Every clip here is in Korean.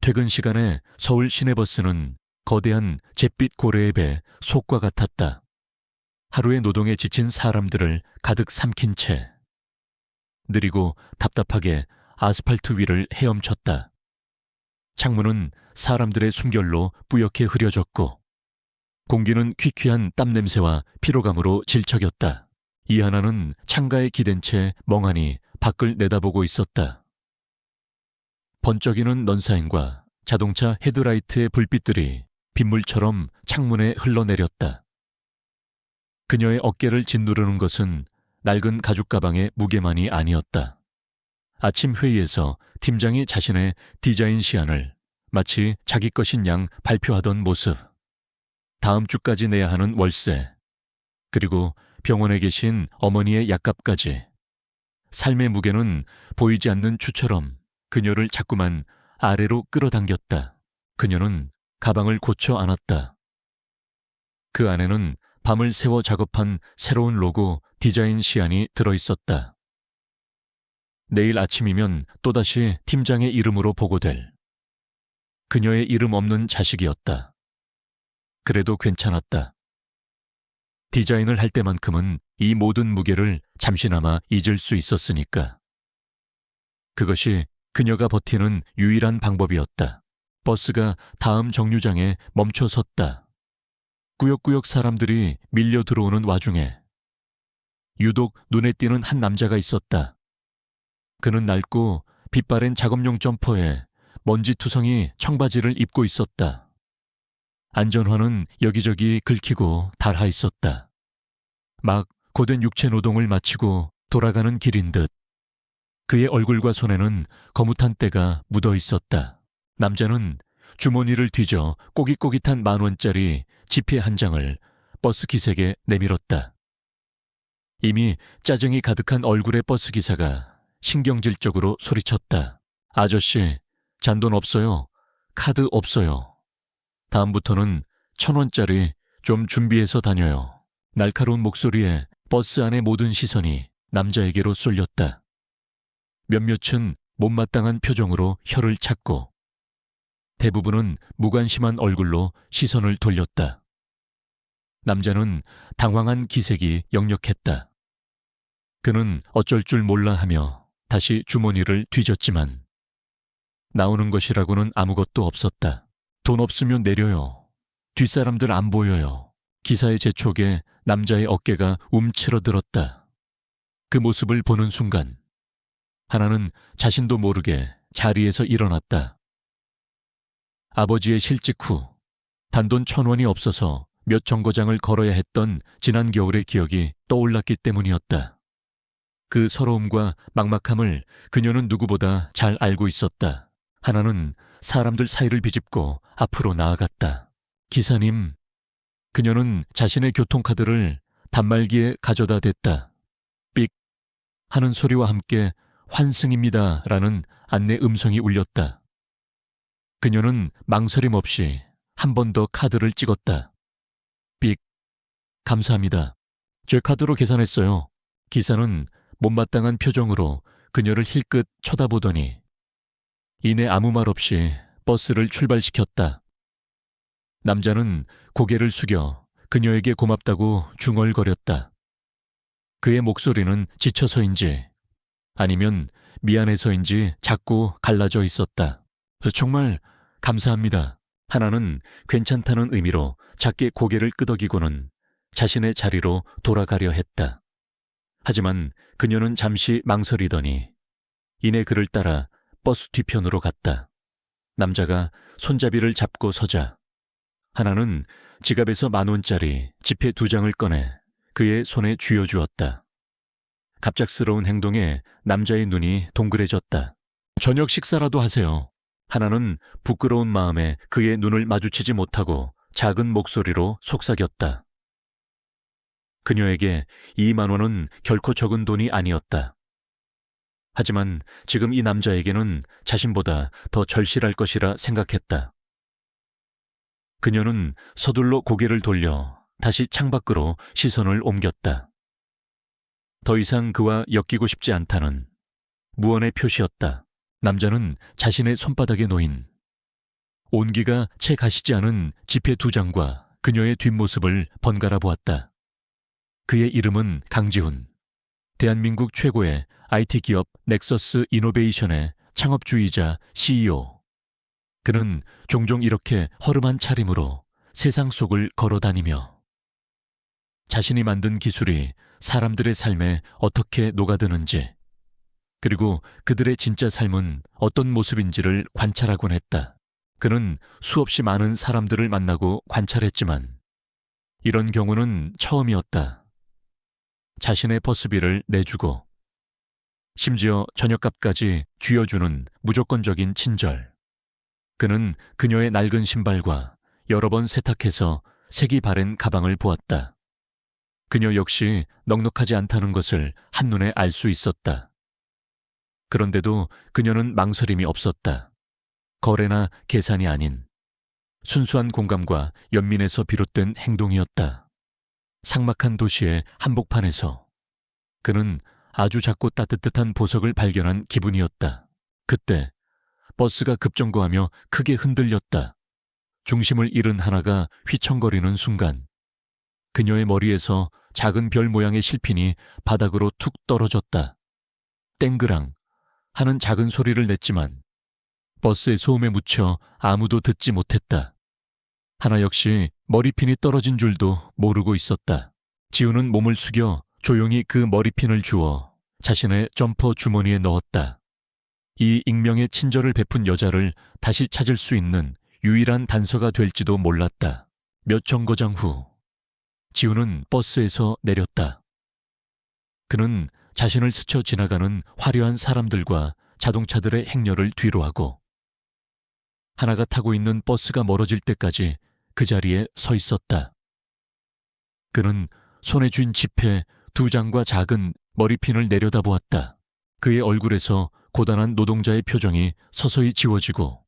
퇴근 시간에 서울 시내버스는 거대한 잿빛 고래의 배 속과 같았다. 하루의 노동에 지친 사람들을 가득 삼킨 채 느리고 답답하게 아스팔트 위를 헤엄쳤다. 창문은 사람들의 숨결로 뿌옇게 흐려졌고 공기는 퀴퀴한 땀냄새와 피로감으로 질척였다. 이하나는 창가에 기댄 채 멍하니 밖을 내다보고 있었다. 번쩍이는 넌사인과 자동차 헤드라이트의 불빛들이 빗물처럼 창문에 흘러내렸다. 그녀의 어깨를 짓누르는 것은 낡은 가죽 가방의 무게만이 아니었다. 아침 회의에서 팀장이 자신의 디자인 시안을 마치 자기 것인 양 발표하던 모습, 다음 주까지 내야 하는 월세, 그리고 병원에 계신 어머니의 약값까지. 삶의 무게는 보이지 않는 추처럼 그녀를 자꾸만 아래로 끌어당겼다. 그녀는 가방을 고쳐 안았다. 그 안에는 밤을 새워 작업한 새로운 로고 디자인 시안이 들어있었다. 내일 아침이면 또다시 팀장의 이름으로 보고될. 그녀의 이름 없는 자식이었다. 그래도 괜찮았다. 디자인을 할 때만큼은 이 모든 무게를 잠시나마 잊을 수 있었으니까. 그것이 그녀가 버티는 유일한 방법이었다. 버스가 다음 정류장에 멈춰 섰다. 꾸역꾸역 사람들이 밀려 들어오는 와중에 유독 눈에 띄는 한 남자가 있었다. 그는 낡고 빛바랜 작업용 점퍼에 먼지투성이 청바지를 입고 있었다. 안전화는 여기저기 긁히고 닳아 있었다. 막 고된 육체 노동을 마치고 돌아가는 길인 듯. 그의 얼굴과 손에는 거뭇한 때가 묻어 있었다. 남자는 주머니를 뒤져 꼬깃꼬깃한 10,000원짜리 지폐 한 장을 버스 기색에 내밀었다. 이미 짜증이 가득한 얼굴의 버스 기사가 신경질적으로 소리쳤다. 아저씨, 잔돈 없어요. 카드 없어요. 다음부터는 1,000원짜리 좀 준비해서 다녀요. 날카로운 목소리에 버스 안의 모든 시선이 남자에게로 쏠렸다. 몇몇은 못마땅한 표정으로 혀를 찾고 대부분은 무관심한 얼굴로 시선을 돌렸다. 남자는 당황한 기색이 역력했다. 그는 어쩔 줄 몰라 하며 다시 주머니를 뒤졌지만 나오는 것이라고는 아무것도 없었다. 돈 없으면 내려요. 뒷사람들 안 보여요. 기사의 재촉에 남자의 어깨가 움츠러들었다. 그 모습을 보는 순간 하나는 자신도 모르게 자리에서 일어났다. 아버지의 실직 후 단돈 1,000원이 없어서 몇 정거장을 걸어야 했던 지난 겨울의 기억이 떠올랐기 때문이었다. 그 서러움과 막막함을 그녀는 누구보다 잘 알고 있었다. 하나는 사람들 사이를 비집고 앞으로 나아갔다. 기사님, 그녀는 자신의 교통카드를 단말기에 가져다 댔다. 삑 하는 소리와 함께 환승입니다 라는 안내 음성이 울렸다. 그녀는 망설임 없이 한 번 더 카드를 찍었다. 삑, 감사합니다. 제 카드로 계산했어요. 기사는 못마땅한 표정으로 그녀를 힐끗 쳐다보더니 이내 아무 말 없이 버스를 출발시켰다. 남자는 고개를 숙여 그녀에게 고맙다고 중얼거렸다. 그의 목소리는 지쳐서인지 아니면 미안해서인지 작고 갈라져 있었다. 정말 감사합니다. 하나는 괜찮다는 의미로 작게 고개를 끄덕이고는 자신의 자리로 돌아가려 했다. 하지만 그녀는 잠시 망설이더니 이내 그를 따라 버스 뒤편으로 갔다. 남자가 손잡이를 잡고 서자 하나는 지갑에서 10,000원짜리 지폐 2장을 꺼내 그의 손에 쥐어주었다. 갑작스러운 행동에 남자의 눈이 동그래졌다. 저녁 식사라도 하세요. 하나는 부끄러운 마음에 그의 눈을 마주치지 못하고 작은 목소리로 속삭였다. 그녀에게 20,000원은 결코 적은 돈이 아니었다. 하지만 지금 이 남자에게는 자신보다 더 절실할 것이라 생각했다. 그녀는 서둘러 고개를 돌려 다시 창밖으로 시선을 옮겼다. 더 이상 그와 엮이고 싶지 않다는 무언의 표시였다. 남자는 자신의 손바닥에 놓인 온기가 채 가시지 않은 지폐 2장과 그녀의 뒷모습을 번갈아 보았다. 그의 이름은 강지훈. 대한민국 최고의 IT 기업 넥서스 이노베이션의 창업주의자 CEO. 그는 종종 이렇게 허름한 차림으로 세상 속을 걸어다니며 자신이 만든 기술이 사람들의 삶에 어떻게 녹아드는지, 그리고 그들의 진짜 삶은 어떤 모습인지를 관찰하곤 했다. 그는 수없이 많은 사람들을 만나고 관찰했지만 이런 경우는 처음이었다. 자신의 버스비를 내주고 심지어 저녁값까지 쥐어주는 무조건적인 친절. 그는 그녀의 낡은 신발과 여러 번 세탁해서 색이 바랜 가방을 보았다. 그녀 역시 넉넉하지 않다는 것을 한눈에 알 수 있었다. 그런데도 그녀는 망설임이 없었다. 거래나 계산이 아닌 순수한 공감과 연민에서 비롯된 행동이었다. 삭막한 도시의 한복판에서 그는 아주 작고 따뜻한 보석을 발견한 기분이었다. 그때 버스가 급정거하며 크게 흔들렸다. 중심을 잃은 하나가 휘청거리는 순간 그녀의 머리에서 작은 별 모양의 실핀이 바닥으로 툭 떨어졌다. 땡그랑 하는 작은 소리를 냈지만 버스의 소음에 묻혀 아무도 듣지 못했다. 하나 역시 머리핀이 떨어진 줄도 모르고 있었다. 지우는 몸을 숙여 조용히 그 머리핀을 주워 자신의 점퍼 주머니에 넣었다. 이 익명의 친절을 베푼 여자를 다시 찾을 수 있는 유일한 단서가 될지도 몰랐다. 몇 정거장 후 지우는 버스에서 내렸다. 그는 자신을 스쳐 지나가는 화려한 사람들과 자동차들의 행렬을 뒤로하고 하나가 타고 있는 버스가 멀어질 때까지 그 자리에 서 있었다. 그는 손에 쥔 지폐 2장과 작은 머리핀을 내려다보았다. 그의 얼굴에서 고단한 노동자의 표정이 서서히 지워지고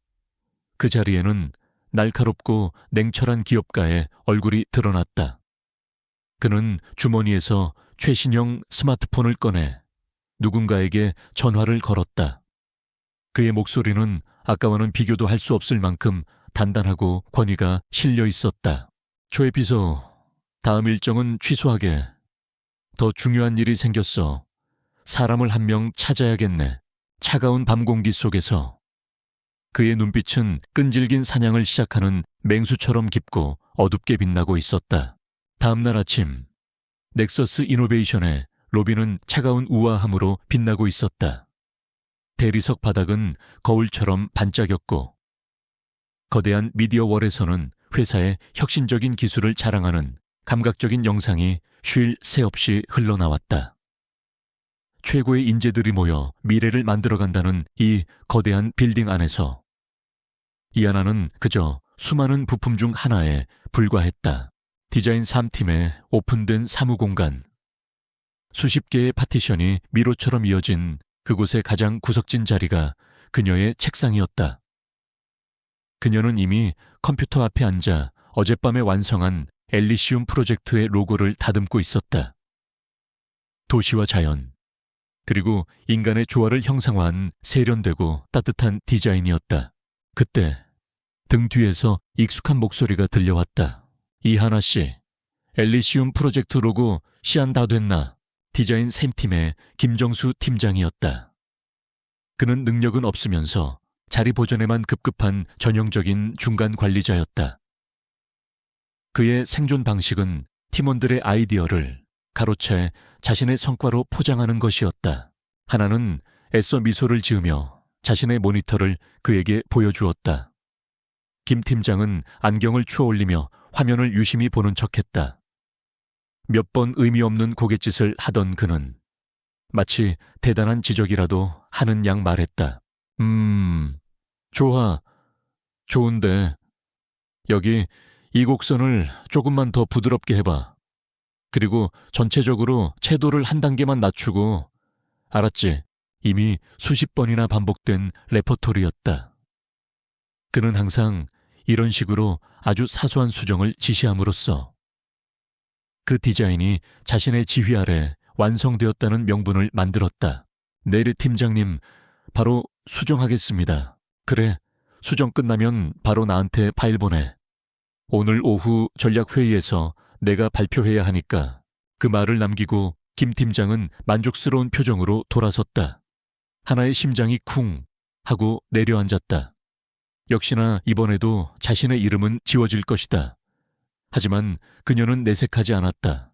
그 자리에는 날카롭고 냉철한 기업가의 얼굴이 드러났다. 그는 주머니에서 최신형 스마트폰을 꺼내 누군가에게 전화를 걸었다. 그의 목소리는 아까와는 비교도 할 수 없을 만큼 단단하고 권위가 실려 있었다. 조회 비서, 다음 일정은 취소하게. 더 중요한 일이 생겼어. 사람을 한 명 찾아야겠네. 차가운 밤 공기 속에서 그의 눈빛은 끈질긴 사냥을 시작하는 맹수처럼 깊고 어둡게 빛나고 있었다. 다음 날 아침, 넥서스 이노베이션의 로비는 차가운 우아함으로 빛나고 있었다. 대리석 바닥은 거울처럼 반짝였고 거대한 미디어월에서는 회사의 혁신적인 기술을 자랑하는 감각적인 영상이 쉴 새 없이 흘러나왔다. 최고의 인재들이 모여 미래를 만들어간다는 이 거대한 빌딩 안에서 이 하나는 그저 수많은 부품 중 하나에 불과했다. 디자인 3팀의 오픈된 사무공간. 수십 개의 파티션이 미로처럼 이어진 그곳의 가장 구석진 자리가 그녀의 책상이었다. 그녀는 이미 컴퓨터 앞에 앉아 어젯밤에 완성한 엘리시움 프로젝트의 로고를 다듬고 있었다. 도시와 자연, 그리고 인간의 조화를 형상화한 세련되고 따뜻한 디자인이었다. 그때 등 뒤에서 익숙한 목소리가 들려왔다. 이하나 씨, 엘리시움 프로젝트 로고 시안 다 됐나? 디자인 샘팀의 김정수 팀장이었다. 그는 능력은 없으면서 자리 보존에만 급급한 전형적인 중간 관리자였다. 그의 생존 방식은 팀원들의 아이디어를 가로채 자신의 성과로 포장하는 것이었다. 하나는 애써 미소를 지으며 자신의 모니터를 그에게 보여주었다. 김 팀장은 안경을 추어올리며 화면을 유심히 보는 척했다. 몇 번 의미 없는 고갯짓을 하던 그는 마치 대단한 지적이라도 하는 양 말했다. 좋아. 좋은데 여기 이 곡선을 조금만 더 부드럽게 해봐. 그리고 전체적으로 채도를 한 단계만 낮추고. 알았지? 이미 수십 번이나 반복된 레퍼토리였다. 그는 항상 이런 식으로 아주 사소한 수정을 지시함으로써 그 디자인이 자신의 지휘 아래 완성되었다는 명분을 만들었다. 네리 팀장님, 바로 수정하겠습니다. 그래, 수정 끝나면 바로 나한테 파일 보내. 오늘 오후 전략회의에서 내가 발표해야 하니까. 그 말을 남기고 김 팀장은 만족스러운 표정으로 돌아섰다. 하나의 심장이 쿵 하고 내려앉았다. 역시나 이번에도 자신의 이름은 지워질 것이다. 하지만 그녀는 내색하지 않았다.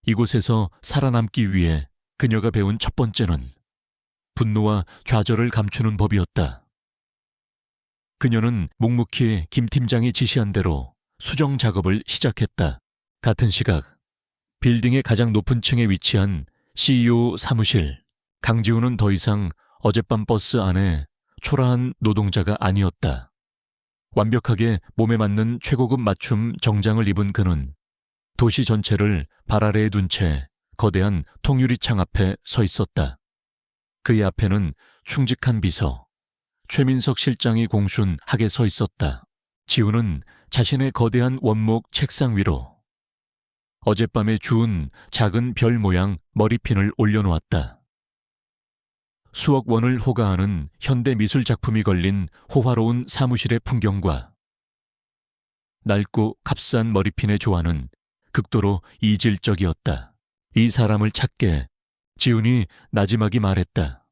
이곳에서 살아남기 위해 그녀가 배운 첫 번째는 분노와 좌절을 감추는 법이었다. 그녀는 묵묵히 김 팀장이 지시한 대로 수정 작업을 시작했다. 같은 시각 빌딩의 가장 높은 층에 위치한 CEO 사무실. 강지훈은 더 이상 어젯밤 버스 안에 초라한 노동자가 아니었다. 완벽하게 몸에 맞는 최고급 맞춤 정장을 입은 그는 도시 전체를 발 아래에 둔 채 거대한 통유리창 앞에 서 있었다. 그의 앞에는 충직한 비서, 최민석 실장이 공순하게 서 있었다. 지훈은 자신의 거대한 원목 책상 위로 어젯밤에 주운 작은 별 모양 머리핀을 올려놓았다. 수억 원을 호가하는 현대 미술 작품이 걸린 호화로운 사무실의 풍경과 낡고 값싼 머리핀의 조화는 극도로 이질적이었다. 이 사람을 찾게 지훈이 나지막이 말했다.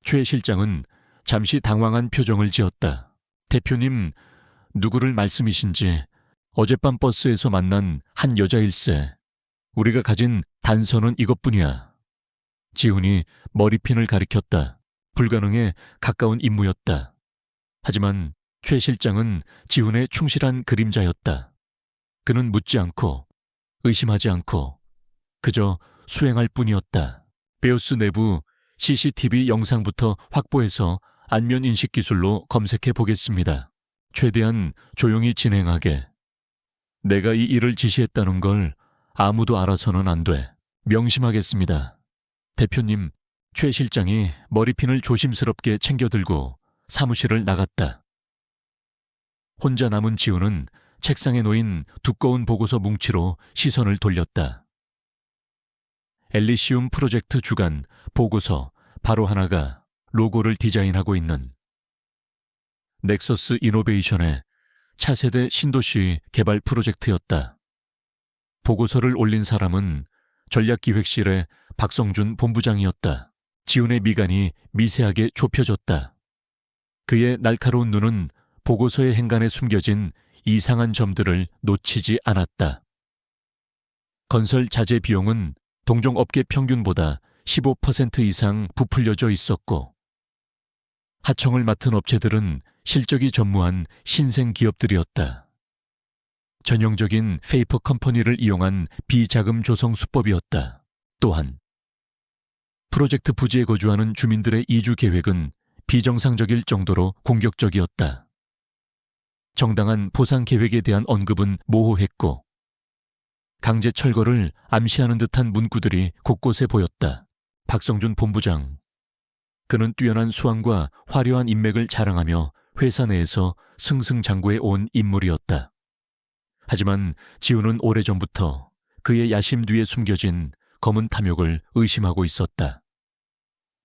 최 실장은 잠시 당황한 표정을 지었다. 대표님, 누구를 말씀이신지 어젯밤 버스에서 만난 한 여자일세. 우리가 가진 단서는 이것뿐이야. 지훈이 머리핀을 가리켰다. 불가능에 가까운 임무였다. 하지만 최 실장은 지훈의 충실한 그림자였다. 그는 묻지 않고 의심하지 않고 그저 수행할 뿐이었다. 베오스 내부 CCTV 영상부터 확보해서 안면 인식 기술로 검색해 보겠습니다. 최대한 조용히 진행하게. 내가 이 일을 지시했다는 걸 아무도 알아서는 안 돼. 명심하겠습니다. 대표님, 최 실장이 머리핀을 조심스럽게 챙겨들고 사무실을 나갔다. 혼자 남은 지훈은 책상에 놓인 두꺼운 보고서 뭉치로 시선을 돌렸다. 엘리시움 프로젝트 주간 보고서 바로 하나가 로고를 디자인하고 있는 넥서스 이노베이션의 차세대 신도시 개발 프로젝트였다. 보고서를 올린 사람은 전략기획실의 박성준 본부장이었다. 지훈의 미간이 미세하게 좁혀졌다. 그의 날카로운 눈은 보고서의 행간에 숨겨진 이상한 점들을 놓치지 않았다. 건설 자재 비용은 동종업계 평균보다 15% 이상 부풀려져 있었고 하청을 맡은 업체들은 실적이 전무한 신생 기업들이었다. 전형적인 페이퍼 컴퍼니를 이용한 비자금 조성 수법이었다. 또한 프로젝트 부지에 거주하는 주민들의 이주 계획은 비정상적일 정도로 공격적이었다. 정당한 보상 계획에 대한 언급은 모호했고 강제 철거를 암시하는 듯한 문구들이 곳곳에 보였다. 박성준 본부장. 그는 뛰어난 수완과 화려한 인맥을 자랑하며 회사 내에서 승승장구해 온 인물이었다. 하지만 지훈은 오래전부터 그의 야심 뒤에 숨겨진 검은 탐욕을 의심하고 있었다.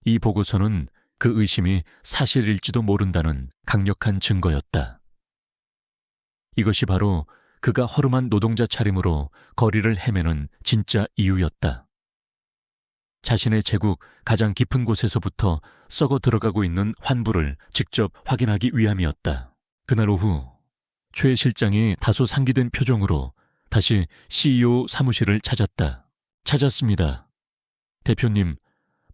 이 보고서는 그 의심이 사실일지도 모른다는 강력한 증거였다. 이것이 바로 그가 허름한 노동자 차림으로 거리를 헤매는 진짜 이유였다. 자신의 제국 가장 깊은 곳에서부터 썩어 들어가고 있는 환부를 직접 확인하기 위함이었다. 그날 오후 최 실장이 다소 상기된 표정으로 다시 CEO 사무실을 찾았다. 찾았습니다. 대표님,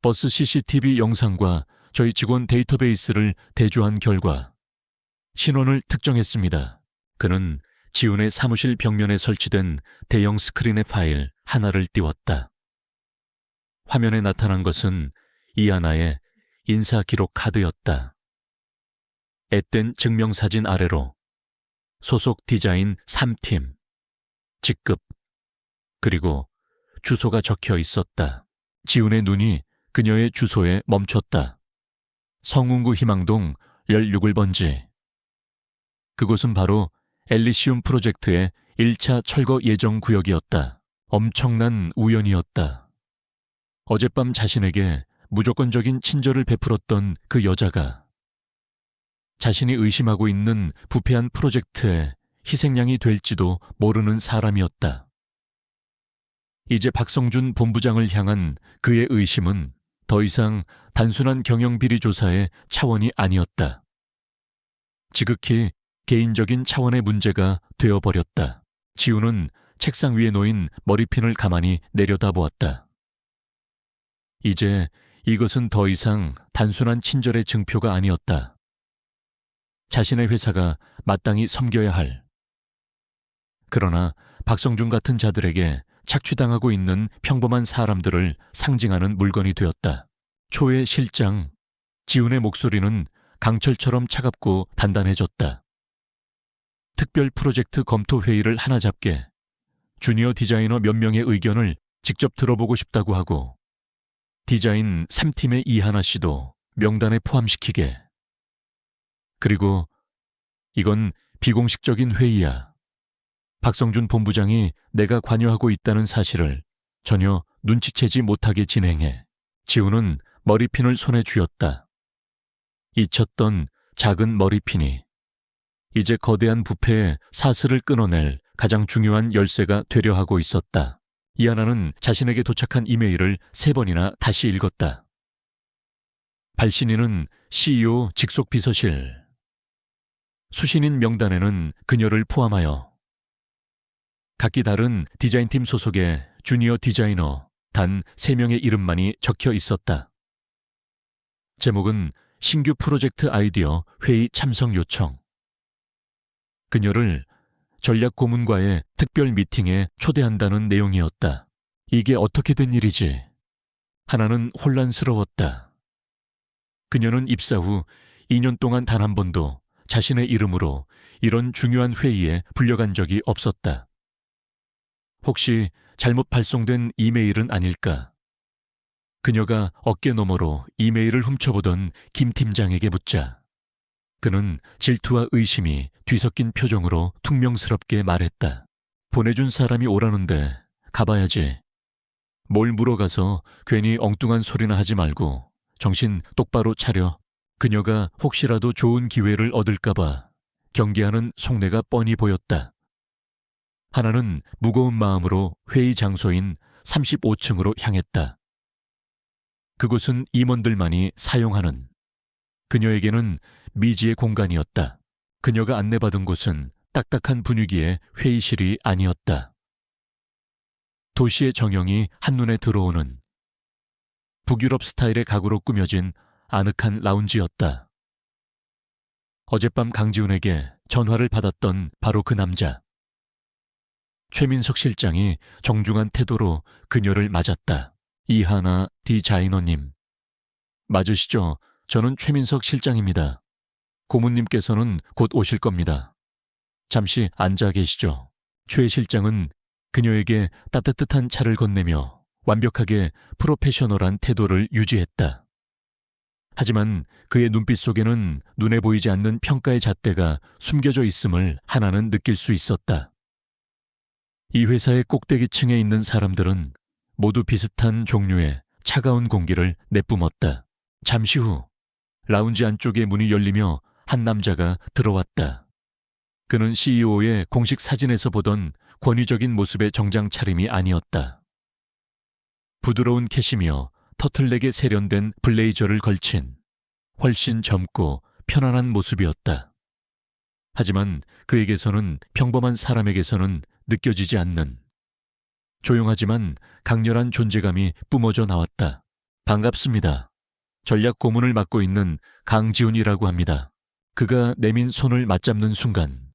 버스 CCTV 영상과 저희 직원 데이터베이스를 대조한 결과 신원을 특정했습니다. 그는 지훈의 사무실 벽면에 설치된 대형 스크린의 파일 하나를 띄웠다. 화면에 나타난 것은 이하나의 인사기록 카드였다. 앳된 증명사진 아래로 소속 디자인 3팀, 직급, 그리고 주소가 적혀 있었다. 지훈의 눈이 그녀의 주소에 멈췄다. 성운구 희망동 16번지. 그곳은 바로 엘리시움 프로젝트의 1차 철거 예정 구역이었다. 엄청난 우연이었다. 어젯밤 자신에게 무조건적인 친절을 베풀었던 그 여자가 자신이 의심하고 있는 부패한 프로젝트의 희생양이 될지도 모르는 사람이었다. 이제 박성준 본부장을 향한 그의 의심은 더 이상 단순한 경영비리 조사의 차원이 아니었다. 지극히 개인적인 차원의 문제가 되어버렸다. 지우는 책상 위에 놓인 머리핀을 가만히 내려다보았다. 이제 이것은 더 이상 단순한 친절의 증표가 아니었다. 자신의 회사가 마땅히 섬겨야 할. 그러나 박성준 같은 자들에게 착취당하고 있는 평범한 사람들을 상징하는 물건이 되었다. 초의 실장, 지훈의 목소리는 강철처럼 차갑고 단단해졌다. 특별 프로젝트 검토 회의를 하나 잡게, 주니어 디자이너 몇 명의 의견을 직접 들어보고 싶다고 하고, 디자인 3팀의 이하나 씨도 명단에 포함시키게. 그리고 이건 비공식적인 회의야. 박성준 본부장이 내가 관여하고 있다는 사실을 전혀 눈치채지 못하게 진행해. 지우는 머리핀을 손에 쥐었다. 잊혔던 작은 머리핀이 이제 거대한 부패의 사슬을 끊어낼 가장 중요한 열쇠가 되려 하고 있었다. 이하나는 자신에게 도착한 이메일을 3번이나 다시 읽었다. 발신인은 CEO 직속 비서실. 수신인 명단에는 그녀를 포함하여 각기 다른 디자인팀 소속의 주니어 디자이너 단 3명의 이름만이 적혀 있었다. 제목은 신규 프로젝트 아이디어 회의 참석 요청. 그녀를 전략 고문과의 특별 미팅에 초대한다는 내용이었다. 이게 어떻게 된 일이지? 하나는 혼란스러웠다. 그녀는 입사 후 2년 동안 단 한 번도 자신의 이름으로 이런 중요한 회의에 불려간 적이 없었다. 혹시 잘못 발송된 이메일은 아닐까? 그녀가 어깨 너머로 이메일을 훔쳐보던 김 팀장에게 묻자 그는 질투와 의심이 뒤섞인 표정으로 퉁명스럽게 말했다. 보내준 사람이 오라는데 가봐야지. 뭘 물어가서 괜히 엉뚱한 소리나 하지 말고 정신 똑바로 차려. 그녀가 혹시라도 좋은 기회를 얻을까봐 경계하는 속내가 뻔히 보였다. 하나는 무거운 마음으로 회의 장소인 35층으로 향했다. 그곳은 임원들만이 사용하는, 그녀에게는 미지의 공간이었다. 그녀가 안내받은 곳은 딱딱한 분위기의 회의실이 아니었다. 도시의 정형이 한눈에 들어오는 북유럽 스타일의 가구로 꾸며진 아늑한 라운지였다. 어젯밤 강지훈에게 전화를 받았던 바로 그 남자. 최민석 실장이 정중한 태도로 그녀를 맞았다. 이하나 디자이너님. 맞으시죠? 저는 최민석 실장입니다. 고문님께서는 곧 오실 겁니다. 잠시 앉아 계시죠. 최 실장은 그녀에게 따뜻한 차를 건네며 완벽하게 프로페셔널한 태도를 유지했다. 하지만 그의 눈빛 속에는 눈에 보이지 않는 평가의 잣대가 숨겨져 있음을 하나는 느낄 수 있었다. 이 회사의 꼭대기층에 있는 사람들은 모두 비슷한 종류의 차가운 공기를 내뿜었다. 잠시 후 라운지 안쪽의 문이 열리며 한 남자가 들어왔다. 그는 CEO의 공식 사진에서 보던 권위적인 모습의 정장 차림이 아니었다. 부드러운 캣이며 터틀넥에 세련된 블레이저를 걸친 훨씬 젊고 편안한 모습이었다. 하지만 그에게서는 평범한 사람에게서는 느껴지지 않는 조용하지만 강렬한 존재감이 뿜어져 나왔다. 반갑습니다. 전략 고문을 맡고 있는 강지훈이라고 합니다. 그가 내민 손을 맞잡는 순간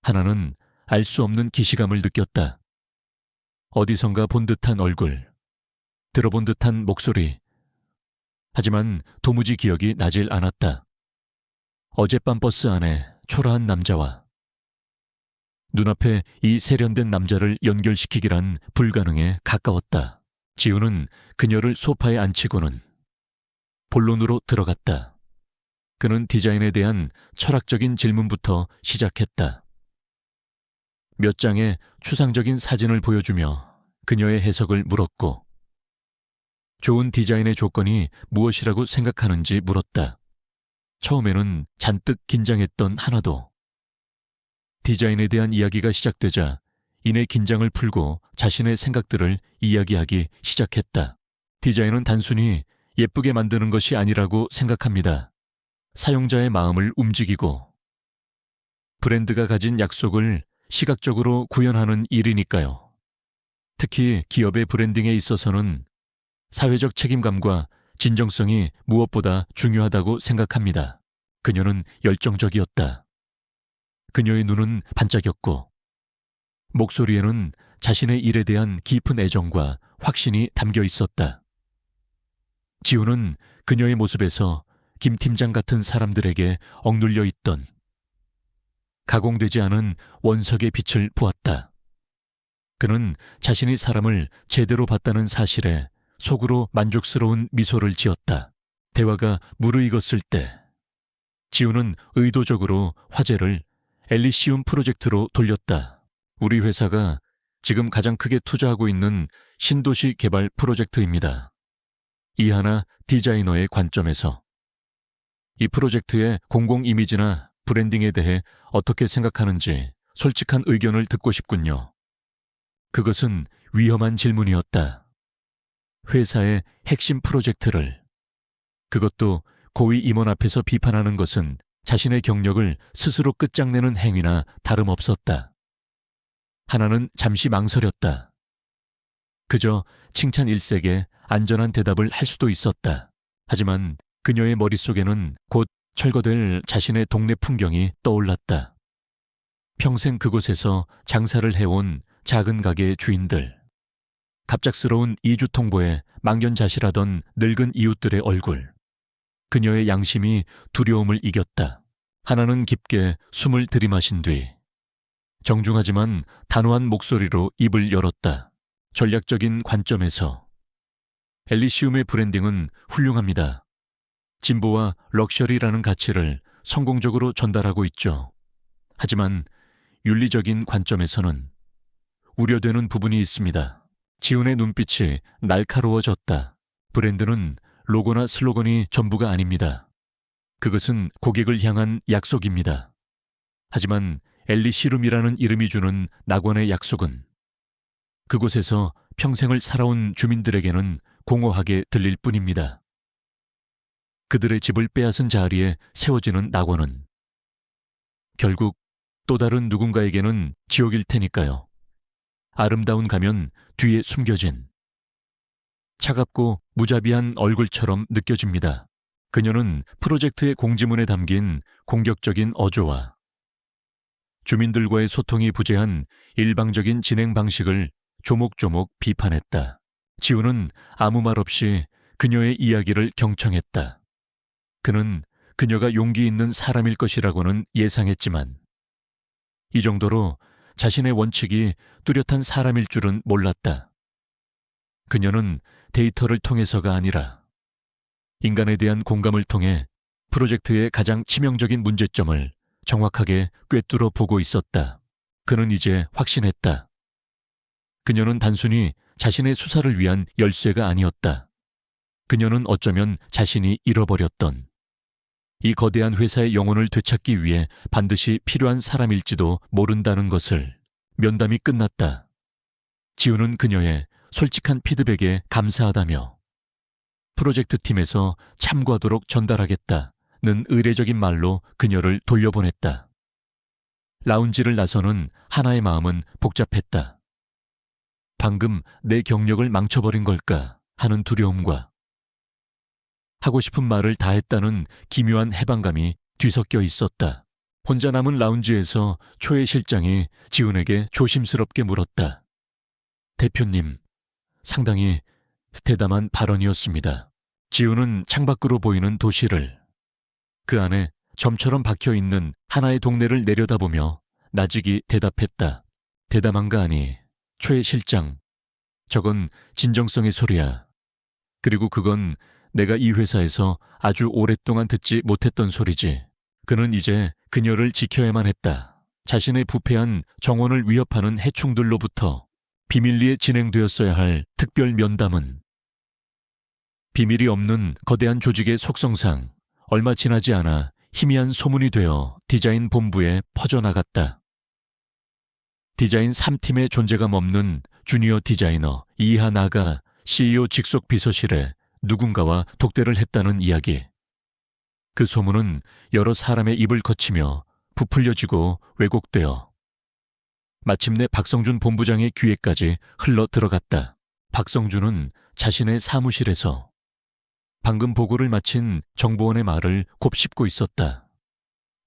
하나는 알 수 없는 기시감을 느꼈다. 어디선가 본 듯한 얼굴, 들어본 듯한 목소리. 하지만 도무지 기억이 나질 않았다. 어젯밤 버스 안에 초라한 남자와 눈앞에 이 세련된 남자를 연결시키기란 불가능에 가까웠다. 지우는 그녀를 소파에 앉히고는 본론으로 들어갔다. 그는 디자인에 대한 철학적인 질문부터 시작했다. 몇 장의 추상적인 사진을 보여주며 그녀의 해석을 물었고 좋은 디자인의 조건이 무엇이라고 생각하는지 물었다. 처음에는 잔뜩 긴장했던 하나도. 디자인에 대한 이야기가 시작되자 이내 긴장을 풀고 자신의 생각들을 이야기하기 시작했다. 디자인은 단순히 예쁘게 만드는 것이 아니라고 생각합니다. 사용자의 마음을 움직이고 브랜드가 가진 약속을 시각적으로 구현하는 일이니까요. 특히 기업의 브랜딩에 있어서는 사회적 책임감과 진정성이 무엇보다 중요하다고 생각합니다. 그녀는 열정적이었다. 그녀의 눈은 반짝였고 목소리에는 자신의 일에 대한 깊은 애정과 확신이 담겨 있었다. 지우는 그녀의 모습에서 김 팀장 같은 사람들에게 억눌려 있던 가공되지 않은 원석의 빛을 보았다. 그는 자신이 사람을 제대로 봤다는 사실에 속으로 만족스러운 미소를 지었다. 대화가 무르익었을 때 지우는 의도적으로 화제를 엘리시움 프로젝트로 돌렸다. 우리 회사가 지금 가장 크게 투자하고 있는 신도시 개발 프로젝트입니다. 이하나 디자이너의 관점에서 이 프로젝트의 공공 이미지나 브랜딩에 대해 어떻게 생각하는지 솔직한 의견을 듣고 싶군요. 그것은 위험한 질문이었다. 회사의 핵심 프로젝트를, 그것도 고위 임원 앞에서 비판하는 것은 자신의 경력을 스스로 끝장내는 행위나 다름없었다. 하나는 잠시 망설였다. 그저 칭찬 일색에 안전한 대답을 할 수도 있었다. 하지만 그녀의 머릿속에는 곧 철거될 자신의 동네 풍경이 떠올랐다. 평생 그곳에서 장사를 해온 작은 가게의 주인들, 갑작스러운 이주 통보에 망연자실하던 늙은 이웃들의 얼굴. 그녀의 양심이 두려움을 이겼다. 하나는 깊게 숨을 들이마신 뒤 정중하지만 단호한 목소리로 입을 열었다. 전략적인 관점에서 엘리시움의 브랜딩은 훌륭합니다. 진보와 럭셔리라는 가치를 성공적으로 전달하고 있죠. 하지만 윤리적인 관점에서는 우려되는 부분이 있습니다. 지훈의 눈빛이 날카로워졌다. 브랜드는 로고나 슬로건이 전부가 아닙니다. 그것은 고객을 향한 약속입니다. 하지만 엘리시룸이라는 이름이 주는 낙원의 약속은 그곳에서 평생을 살아온 주민들에게는 공허하게 들릴 뿐입니다. 그들의 집을 빼앗은 자리에 세워지는 낙원은 결국 또 다른 누군가에게는 지옥일 테니까요. 아름다운 가면 뒤에 숨겨진 차갑고 무자비한 얼굴처럼 느껴집니다. 그녀는 프로젝트의 공지문에 담긴 공격적인 어조와 주민들과의 소통이 부재한 일방적인 진행 방식을 조목조목 비판했다. 지우는 아무 말 없이 그녀의 이야기를 경청했다. 그는 그녀가 용기 있는 사람일 것이라고는 예상했지만 이 정도로 자신의 원칙이 뚜렷한 사람일 줄은 몰랐다. 그녀는 데이터를 통해서가 아니라 인간에 대한 공감을 통해 프로젝트의 가장 치명적인 문제점을 정확하게 꿰뚫어 보고 있었다. 그는 이제 확신했다. 그녀는 단순히 자신의 수사를 위한 열쇠가 아니었다. 그녀는 어쩌면 자신이 잃어버렸던 이 거대한 회사의 영혼을 되찾기 위해 반드시 필요한 사람일지도 모른다는 것을. 면담이 끝났다. 지우는 그녀의 솔직한 피드백에 감사하다며 프로젝트 팀에서 참고하도록 전달하겠다는 의례적인 말로 그녀를 돌려보냈다. 라운지를 나서는 하나의 마음은 복잡했다. 방금 내 경력을 망쳐버린 걸까 하는 두려움과 하고 싶은 말을 다 했다는 기묘한 해방감이 뒤섞여 있었다. 혼자 남은 라운지에서 초의 실장이 지훈에게 조심스럽게 물었다. 대표님, 상당히 대담한 발언이었습니다. 지훈은 창밖으로 보이는 도시를, 그 안에 점처럼 박혀있는 하나의 동네를 내려다보며 나직이 대답했다. 대담한가 아니, 초의 실장. 저건 진정성의 소리야. 그리고 그건 내가 이 회사에서 아주 오랫동안 듣지 못했던 소리지. 그는 이제 그녀를 지켜야만 했다. 자신의 부패한 정원을 위협하는 해충들로부터 비밀리에 진행되었어야 할 특별 면담은 비밀이 없는 거대한 조직의 속성상 얼마 지나지 않아 희미한 소문이 되어 디자인 본부에 퍼져나갔다. 디자인 3팀의 존재감 없는 주니어 디자이너 이하나가 CEO 직속 비서실에 누군가와 독대를 했다는 이야기. 그 소문은 여러 사람의 입을 거치며 부풀려지고 왜곡되어 마침내 박성준 본부장의 귀에까지 흘러 들어갔다. 박성준은 자신의 사무실에서 방금 보고를 마친 정보원의 말을 곱씹고 있었다.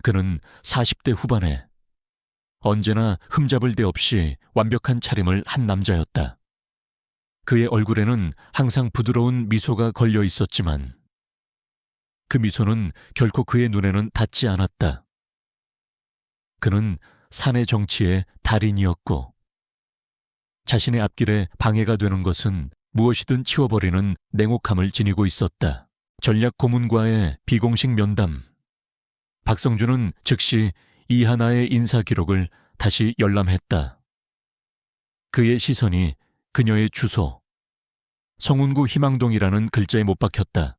그는 40대 후반에 언제나 흠잡을 데 없이 완벽한 차림을 한 남자였다. 그의 얼굴에는 항상 부드러운 미소가 걸려 있었지만 그 미소는 결코 그의 눈에는 닿지 않았다. 그는 사내 정치의 달인이었고 자신의 앞길에 방해가 되는 것은 무엇이든 치워버리는 냉혹함을 지니고 있었다. 전략 고문과의 비공식 면담. 박성준은 즉시 이하나의 인사 기록을 다시 열람했다. 그의 시선이 그녀의 주소, 성운구 희망동이라는 글자에 못 박혔다.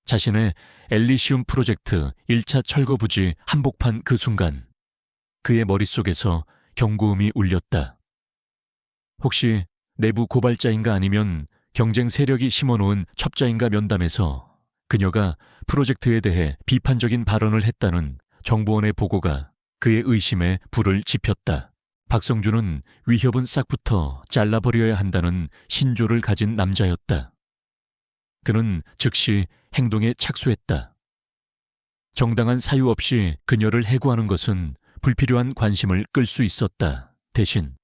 자신의 엘리시움 프로젝트 1차 철거 부지 한복판 그 순간 그의 머릿속에서 경고음이 울렸다. 혹시 내부 고발자인가 아니면 경쟁 세력이 심어놓은 첩자인가 면담에서 그녀가 프로젝트에 대해 비판적인 발언을 했다는 정보원의 보고가 그의 의심에 불을 지폈다. 박성준은 위협은 싹부터 잘라버려야 한다는 신조를 가진 남자였다. 그는 즉시 행동에 착수했다. 정당한 사유 없이 그녀를 해고하는 것은 불필요한 관심을 끌 수 있었다. 대신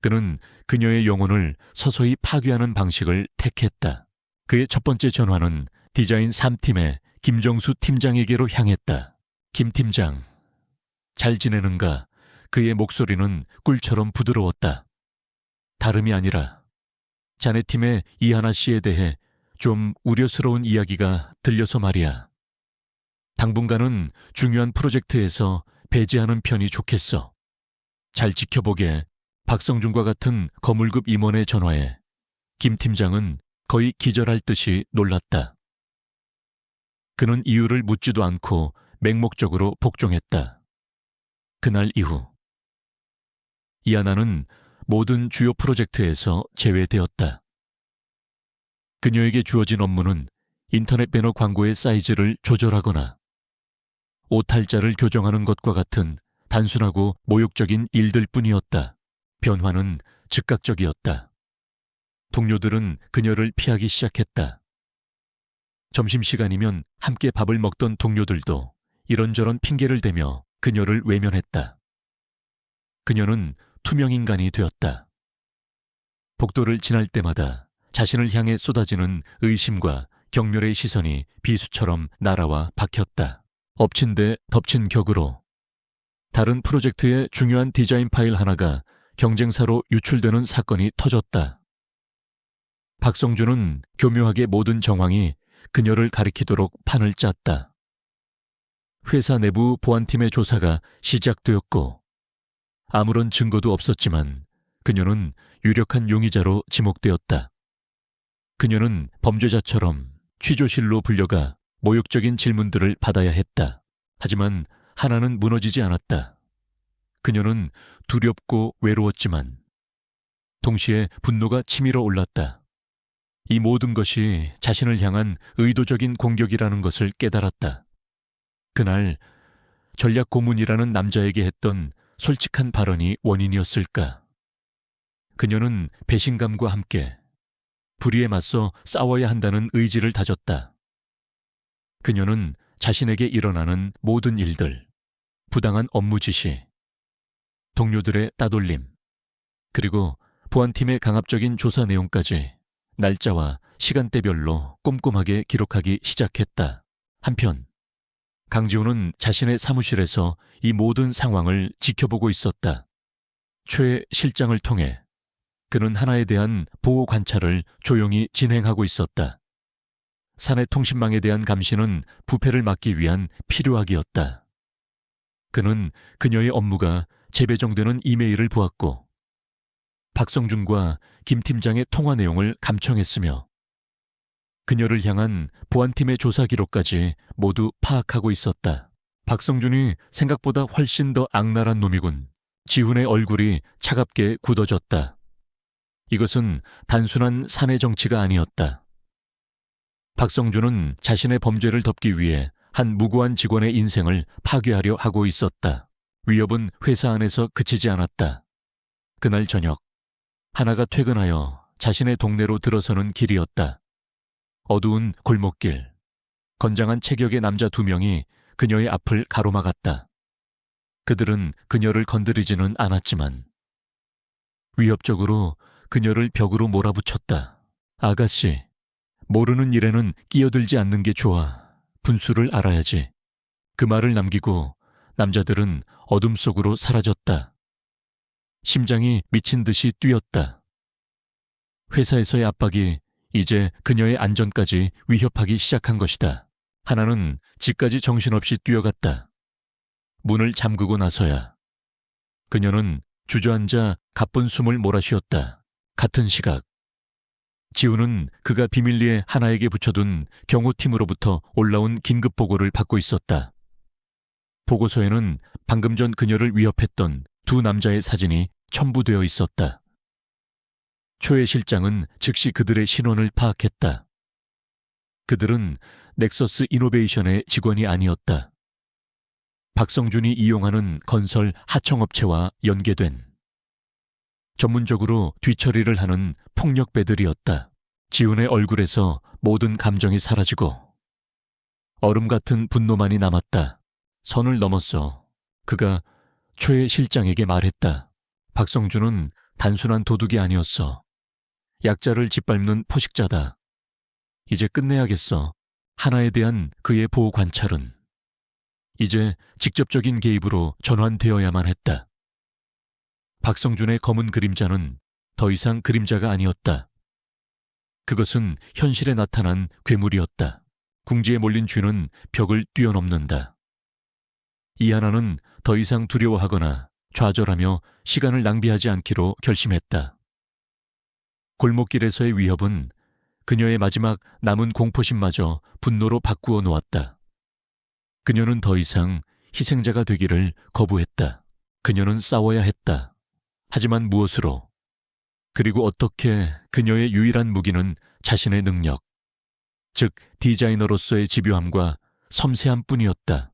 그는 그녀의 영혼을 서서히 파괴하는 방식을 택했다. 그의 첫 번째 전화는 디자인 3팀의 김정수 팀장에게로 향했다. 김 팀장, 잘 지내는가? 그의 목소리는 꿀처럼 부드러웠다. 다름이 아니라 자네 팀의 이하나 씨에 대해 좀 우려스러운 이야기가 들려서 말이야. 당분간은 중요한 프로젝트에서 배제하는 편이 좋겠어. 잘 지켜보게. 박성준과 같은 거물급 임원의 전화에 김 팀장은 거의 기절할 듯이 놀랐다. 그는 이유를 묻지도 않고 맹목적으로 복종했다. 그날 이후 이하나는 모든 주요 프로젝트에서 제외되었다. 그녀에게 주어진 업무는 인터넷 배너 광고의 사이즈를 조절하거나 오탈자를 교정하는 것과 같은 단순하고 모욕적인 일들 뿐이었다. 변화는 즉각적이었다. 동료들은 그녀를 피하기 시작했다. 점심시간이면 함께 밥을 먹던 동료들도 이런저런 핑계를 대며 그녀를 외면했다. 그녀는 투명인간이 되었다. 복도를 지날 때마다 자신을 향해 쏟아지는 의심과 경멸의 시선이 비수처럼 날아와 박혔다. 엎친 데 덮친 격으로 다른 프로젝트의 중요한 디자인 파일 하나가 경쟁사로 유출되는 사건이 터졌다. 박성준은 교묘하게 모든 정황이 그녀를 가리키도록 판을 짰다. 회사 내부 보안팀의 조사가 시작되었고 아무런 증거도 없었지만 그녀는 유력한 용의자로 지목되었다. 그녀는 범죄자처럼 취조실로 불려가 모욕적인 질문들을 받아야 했다. 하지만 하나는 무너지지 않았다. 그녀는 두렵고 외로웠지만 동시에 분노가 치밀어 올랐다. 이 모든 것이 자신을 향한 의도적인 공격이라는 것을 깨달았다. 그날 전략 고문이라는 남자에게 했던 솔직한 발언이 원인이었을까? 그녀는 배신감과 함께 불의에 맞서 싸워야 한다는 의지를 다졌다. 그녀는 자신에게 일어나는 모든 일들, 부당한 업무 지시, 동료들의 따돌림, 그리고 보안팀의 강압적인 조사 내용까지 날짜와 시간대별로 꼼꼼하게 기록하기 시작했다. 한편 강지훈은 자신의 사무실에서 이 모든 상황을 지켜보고 있었다. 최 실장을 통해 그는 하나에 대한 보호 관찰을 조용히 진행하고 있었다. 사내 통신망에 대한 감시는 부패를 막기 위한 필요악이었다. 그는 그녀의 업무가 재배정되는 이메일을 보았고 박성준과 김 팀장의 통화 내용을 감청했으며 그녀를 향한 보안팀의 조사 기록까지 모두 파악하고 있었다. 박성준이 생각보다 훨씬 더 악랄한 놈이군. 지훈의 얼굴이 차갑게 굳어졌다. 이것은 단순한 사내 정치가 아니었다. 박성준은 자신의 범죄를 덮기 위해 한 무고한 직원의 인생을 파괴하려 하고 있었다. 위협은 회사 안에서 그치지 않았다. 그날 저녁, 하나가 퇴근하여 자신의 동네로 들어서는 길이었다. 어두운 골목길, 건장한 체격의 남자 2명이 그녀의 앞을 가로막았다. 그들은 그녀를 건드리지는 않았지만 위협적으로 그녀를 벽으로 몰아붙였다. 아가씨, 모르는 일에는 끼어들지 않는 게 좋아. 분수를 알아야지. 그 말을 남기고 남자들은 어둠 속으로 사라졌다. 심장이 미친 듯이 뛰었다. 회사에서의 압박이 이제 그녀의 안전까지 위협하기 시작한 것이다. 하나는 집까지 정신없이 뛰어갔다. 문을 잠그고 나서야 그녀는 주저앉아 가쁜 숨을 몰아쉬었다. 같은 시각 지훈은 그가 비밀리에 하나에게 붙여둔 경호팀으로부터 올라온 긴급 보고를 받고 있었다. 보고서에는 방금 전 그녀를 위협했던 2 남자의 사진이 첨부되어 있었다. 초의 실장은 즉시 그들의 신원을 파악했다. 그들은 넥서스 이노베이션의 직원이 아니었다. 박성준이 이용하는 건설 하청업체와 연계된 전문적으로 뒤처리를 하는 폭력배들이었다. 지훈의 얼굴에서 모든 감정이 사라지고 얼음 같은 분노만이 남았다. 선을 넘었어. 그가 최 실장에게 말했다. 박성준은 단순한 도둑이 아니었어. 약자를 짓밟는 포식자다. 이제 끝내야겠어. 하나에 대한 그의 보호 관찰은 이제 직접적인 개입으로 전환되어야만 했다. 박성준의 검은 그림자는 더 이상 그림자가 아니었다. 그것은 현실에 나타난 괴물이었다. 궁지에 몰린 쥐는 벽을 뛰어넘는다. 이하나는 더 이상 두려워하거나 좌절하며 시간을 낭비하지 않기로 결심했다. 골목길에서의 위협은 그녀의 마지막 남은 공포심마저 분노로 바꾸어 놓았다. 그녀는 더 이상 희생자가 되기를 거부했다. 그녀는 싸워야 했다. 하지만 무엇으로? 그리고 어떻게? 그녀의 유일한 무기는 자신의 능력, 즉 디자이너로서의 집요함과 섬세함 뿐이었다.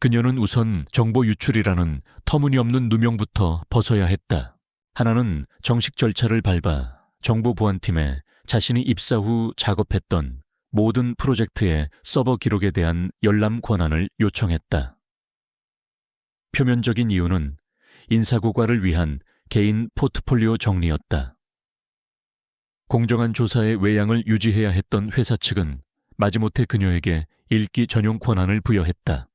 그녀는 우선 정보 유출이라는 터무니없는 누명부터 벗어야 했다. 하나는 정식 절차를 밟아 정보보안팀에 자신이 입사 후 작업했던 모든 프로젝트의 서버 기록에 대한 열람 권한을 요청했다. 표면적인 이유는 인사고과를 위한 개인 포트폴리오 정리였다. 공정한 조사의 외양을 유지해야 했던 회사 측은 마지못해 그녀에게 읽기 전용 권한을 부여했다.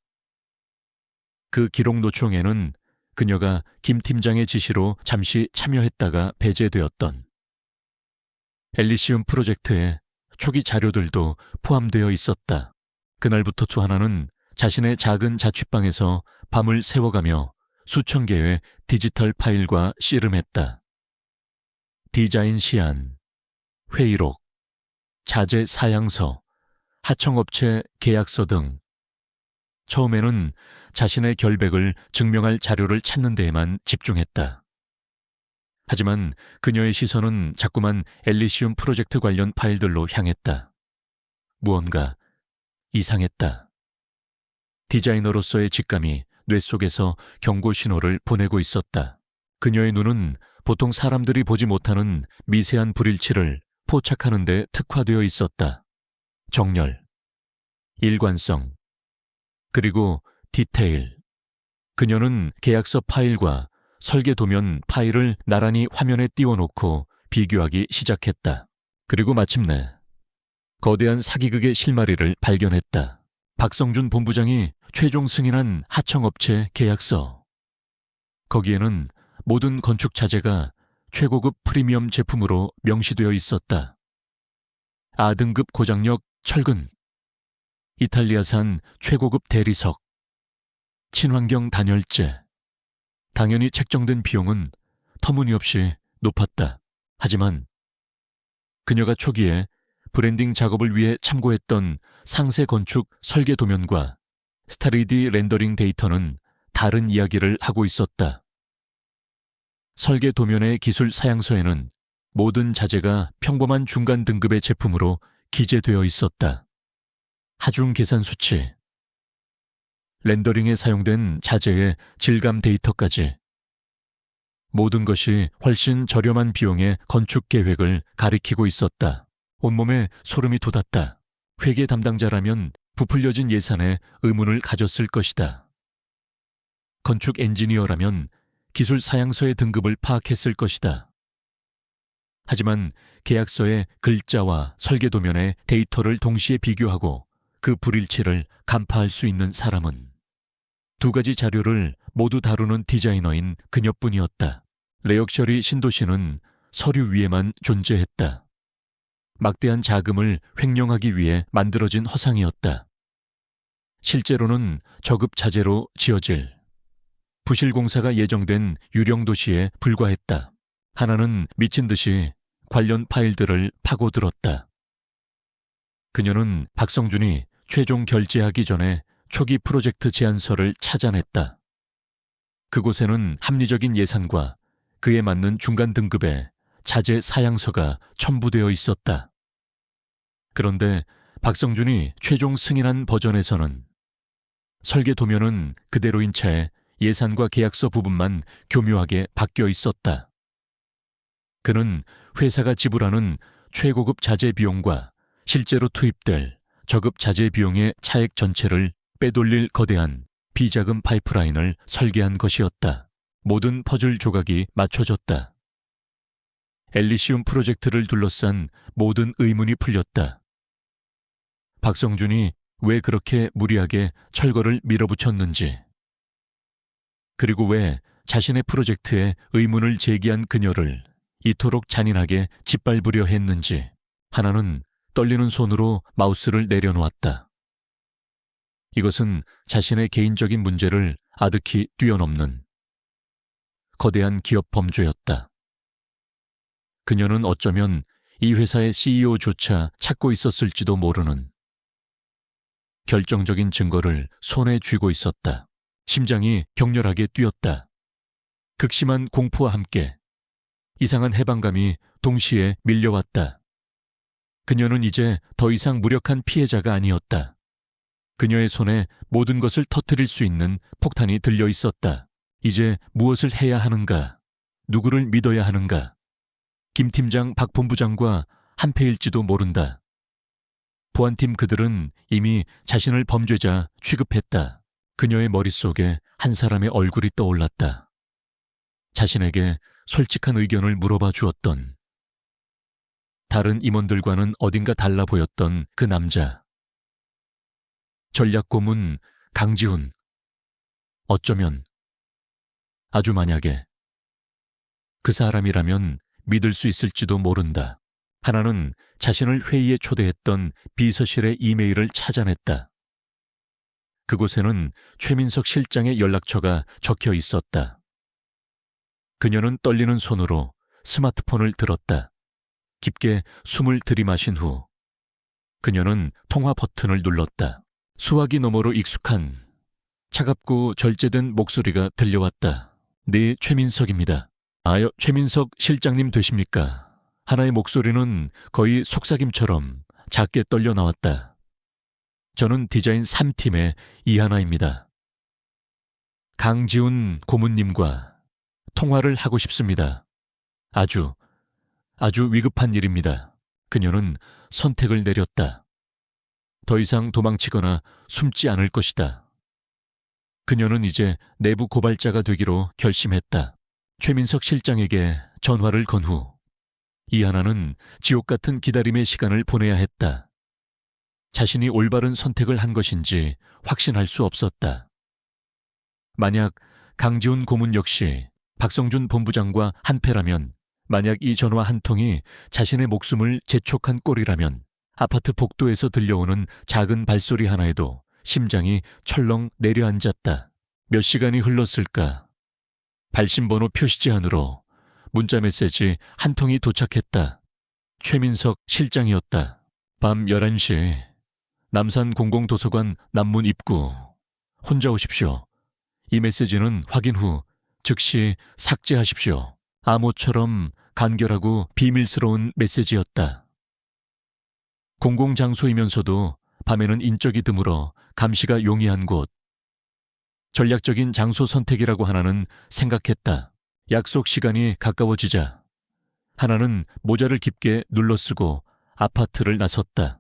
그 기록 노총에는 그녀가 김 팀장의 지시로 잠시 참여했다가 배제되었던 엘리시움 프로젝트의 초기 자료들도 포함되어 있었다. 그날부터 하나는 자신의 작은 자취방에서 밤을 새워가며 수천 개의 디지털 파일과 씨름했다. 디자인 시안, 회의록, 자재 사양서, 하청업체 계약서 등 처음에는 자신의 결백을 증명할 자료를 찾는 데에만 집중했다. 하지만 그녀의 시선은 자꾸만 엘리시움 프로젝트 관련 파일들로 향했다. 무언가 이상했다. 디자이너로서의 직감이 뇌 속에서 경고 신호를 보내고 있었다. 그녀의 눈은 보통 사람들이 보지 못하는 미세한 불일치를 포착하는 데 특화되어 있었다. 정렬, 일관성, 그리고 디테일. 그녀는 계약서 파일과 설계 도면 파일을 나란히 화면에 띄워놓고 비교하기 시작했다. 그리고 마침내 거대한 사기극의 실마리를 발견했다. 박성준 본부장이 최종 승인한 하청업체 계약서. 거기에는 모든 건축 자재가 최고급 프리미엄 제품으로 명시되어 있었다. A등급 고장력 철근, 이탈리아산 최고급 대리석, 친환경 단열재. 당연히 책정된 비용은 터무니없이 높았다. 하지만 그녀가 초기에 브랜딩 작업을 위해 참고했던 상세 건축 설계 도면과 스타3D 렌더링 데이터는 다른 이야기를 하고 있었다. 설계 도면의 기술 사양서에는 모든 자재가 평범한 중간 등급의 제품으로 기재되어 있었다. 하중 계산 수치, 렌더링에 사용된 자재의 질감 데이터까지 모든 것이 훨씬 저렴한 비용의 건축 계획을 가리키고 있었다. 온몸에 소름이 돋았다. 회계 담당자라면 부풀려진 예산에 의문을 가졌을 것이다. 건축 엔지니어라면 기술 사양서의 등급을 파악했을 것이다. 하지만 계약서의 글자와 설계 도면의 데이터를 동시에 비교하고 그 불일치를 간파할 수 있는 사람은 두 가지 자료를 모두 다루는 디자이너인 그녀뿐이었다. 레역셔리 신도시는 서류 위에만 존재했다. 막대한 자금을 횡령하기 위해 만들어진 허상이었다. 실제로는 저급 자재로 지어질 부실 공사가 예정된 유령 도시에 불과했다. 하나는 미친 듯이 관련 파일들을 파고들었다. 그녀는 박성준이 최종 결제하기 전에 초기 프로젝트 제안서를 찾아냈다. 그곳에는 합리적인 예산과 그에 맞는 중간 등급의 자재 사양서가 첨부되어 있었다. 그런데 박성준이 최종 승인한 버전에서는 설계 도면은 그대로인 채 예산과 계약서 부분만 교묘하게 바뀌어 있었다. 그는 회사가 지불하는 최고급 자재 비용과 실제로 투입될 저급 자재 비용의 차액 전체를 빼돌릴 거대한 비자금 파이프라인을 설계한 것이었다. 모든 퍼즐 조각이 맞춰졌다. 엘리시움 프로젝트를 둘러싼 모든 의문이 풀렸다. 박성준이 왜 그렇게 무리하게 철거를 밀어붙였는지, 그리고 왜 자신의 프로젝트에 의문을 제기한 그녀를 이토록 잔인하게 짓밟으려 했는지, 하나는 떨리는 손으로 마우스를 내려놓았다. 이것은 자신의 개인적인 문제를 아득히 뛰어넘는 거대한 기업 범죄였다. 그녀는 어쩌면 이 회사의 CEO조차 찾고 있었을지도 모르는 결정적인 증거를 손에 쥐고 있었다. 심장이 격렬하게 뛰었다. 극심한 공포와 함께 이상한 해방감이 동시에 밀려왔다. 그녀는 이제 더 이상 무력한 피해자가 아니었다. 그녀의 손에 모든 것을 터뜨릴 수 있는 폭탄이 들려 있었다. 이제 무엇을 해야 하는가? 누구를 믿어야 하는가? 김 팀장, 박 본부장과 한패일지도 모른다. 보안팀 그들은 이미 자신을 범죄자 취급했다. 그녀의 머릿속에 한 사람의 얼굴이 떠올랐다. 자신에게 솔직한 의견을 물어봐 주었던, 다른 임원들과는 어딘가 달라 보였던 그 남자. 전략고문 강지훈. 어쩌면, 아주 만약에 그 사람이라면 믿을 수 있을지도 모른다. 하나는 자신을 회의에 초대했던 비서실의 이메일을 찾아냈다. 그곳에는 최민석 실장의 연락처가 적혀 있었다. 그녀는 떨리는 손으로 스마트폰을 들었다. 깊게 숨을 들이마신 후 그녀는 통화 버튼을 눌렀다. 수화기 너머로 익숙한 차갑고 절제된 목소리가 들려왔다. 네, 최민석입니다. 아여, 최민석 실장님 되십니까? 하나의 목소리는 거의 속삭임처럼 작게 떨려 나왔다. 저는 디자인 3팀의 이하나입니다. 강지훈 고문님과 통화를 하고 싶습니다. 아주 위급한 일입니다. 그녀는 선택을 내렸다. 더 이상 도망치거나 숨지 않을 것이다. 그녀는 이제 내부 고발자가 되기로 결심했다. 최민석 실장에게 전화를 건 후 이하나는 지옥 같은 기다림의 시간을 보내야 했다. 자신이 올바른 선택을 한 것인지 확신할 수 없었다. 만약 강지훈 고문 역시 박성준 본부장과 한패라면, 만약 이 전화 한 통이 자신의 목숨을 재촉한 꼴이라면 아파트 복도에서 들려오는 작은 발소리 하나에도 심장이 철렁 내려앉았다. 몇 시간이 흘렀을까? 발신번호 표시지 안으로 문자 메시지 한 통이 도착했다. 최민석 실장이었다. 밤 11시 남산 공공도서관 남문 입구. 혼자 오십시오. 이 메시지는 확인 후 즉시 삭제하십시오. 암호처럼 간결하고 비밀스러운 메시지였다. 공공장소이면서도 밤에는 인적이 드물어 감시가 용이한 곳. 전략적인 장소 선택이라고 하나는 생각했다. 약속 시간이 가까워지자 하나는 모자를 깊게 눌러쓰고 아파트를 나섰다.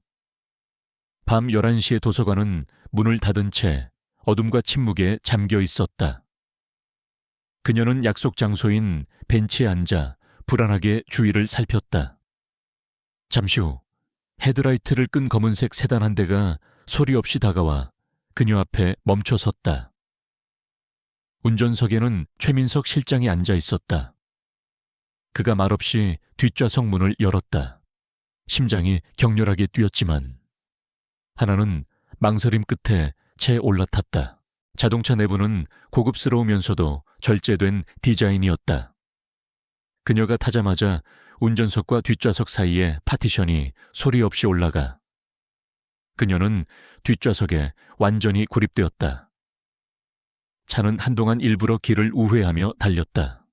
밤 11시의 도서관은 문을 닫은 채 어둠과 침묵에 잠겨 있었다. 그녀는 약속 장소인 벤치에 앉아 불안하게 주위를 살폈다. 잠시 후 헤드라이트를 끈 검은색 세단 한 대가 소리 없이 다가와 그녀 앞에 멈춰 섰다. 운전석에는 최민석 실장이 앉아 있었다. 그가 말없이 뒷좌석 문을 열었다. 심장이 격렬하게 뛰었지만 하나는 망설임 끝에 채 올라탔다. 자동차 내부는 고급스러우면서도 절제된 디자인이었다. 그녀가 타자마자 운전석과 뒷좌석 사이에 파티션이 소리 없이 올라가 그녀는 뒷좌석에 완전히 고립되었다. 차는 한동안 일부러 길을 우회하며 달렸다.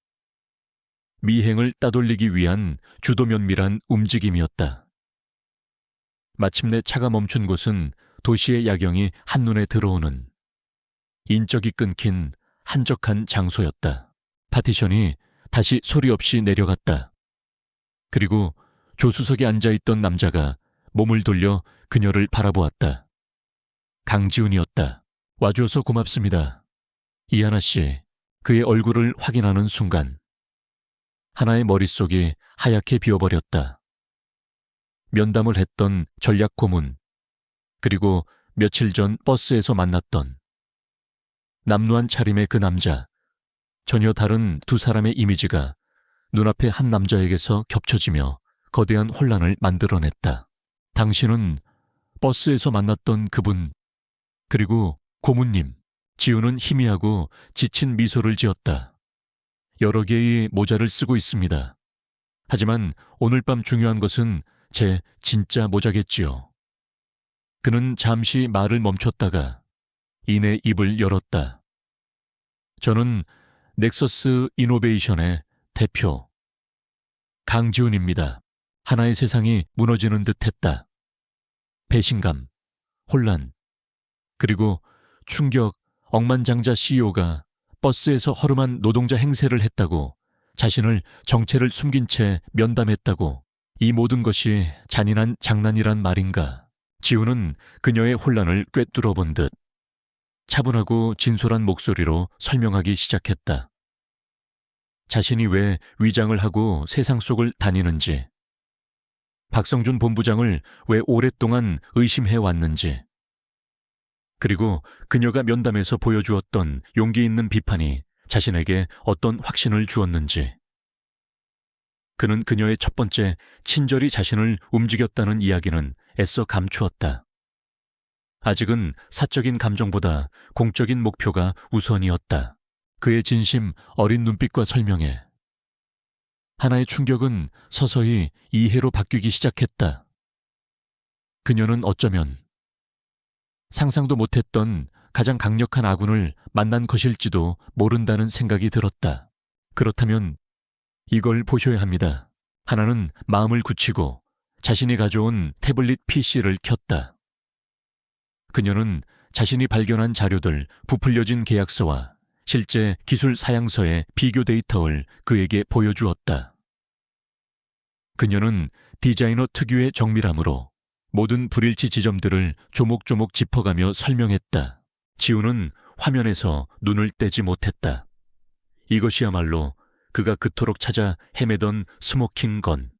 미행을 따돌리기 위한 주도면밀한 움직임이었다. 마침내 차가 멈춘 곳은 도시의 야경이 한눈에 들어오는 인적이 끊긴 한적한 장소였다. 파티션이 다시 소리 없이 내려갔다. 그리고 조수석에 앉아있던 남자가 몸을 돌려 그녀를 바라보았다. 강지훈이었다. 와줘서 고맙습니다. 이하나 씨, 그의 얼굴을 확인하는 순간 하나의 머릿속이 하얗게 비어버렸다. 면담을 했던 전략 고문, 그리고 며칠 전 버스에서 만났던 남루한 차림의 그 남자, 전혀 다른 두 사람의 이미지가 눈앞의 한 남자에게서 겹쳐지며 거대한 혼란을 만들어냈다. 당신은 버스에서 만났던 그분, 그리고 고문님. 지우는 희미하고 지친 미소를 지었다. 여러 개의 모자를 쓰고 있습니다. 하지만 오늘 밤 중요한 것은 제 진짜 모자겠지요. 그는 잠시 말을 멈췄다가 이내 입을 열었다. 저는 넥서스 이노베이션의 대표 강지훈입니다. 하나의 세상이 무너지는 듯했다. 배신감, 혼란, 그리고 충격. 억만장자 CEO가 버스에서 허름한 노동자 행세를 했다고, 자신을 정체를 숨긴 채 면담했다고, 이 모든 것이 잔인한 장난이란 말인가. 지우는 그녀의 혼란을 꿰뚫어 본 듯 차분하고 진솔한 목소리로 설명하기 시작했다. 자신이 왜 위장을 하고 세상 속을 다니는지, 박성준 본부장을 왜 오랫동안 의심해왔는지, 그리고 그녀가 면담에서 보여주었던 용기 있는 비판이 자신에게 어떤 확신을 주었는지. 그는 그녀의 첫 번째 친절히 자신을 움직였다는 이야기는 애써 감추었다. 아직은 사적인 감정보다 공적인 목표가 우선이었다. 그의 진심 어린 눈빛과 설명에 하나의 충격은 서서히 이해로 바뀌기 시작했다. 그녀는 어쩌면 상상도 못했던 가장 강력한 아군을 만난 것일지도 모른다는 생각이 들었다. 그렇다면 이걸 보셔야 합니다. 하나는 마음을 굳히고 자신이 가져온 태블릿 PC를 켰다. 그녀는 자신이 발견한 자료들, 부풀려진 계약서와 실제 기술 사양서의 비교 데이터를 그에게 보여주었다. 그녀는 디자이너 특유의 정밀함으로 모든 불일치 지점들을 조목조목 짚어가며 설명했다. 지우는 화면에서 눈을 떼지 못했다. 이것이야말로 그가 그토록 찾아 헤매던 스모킹 건.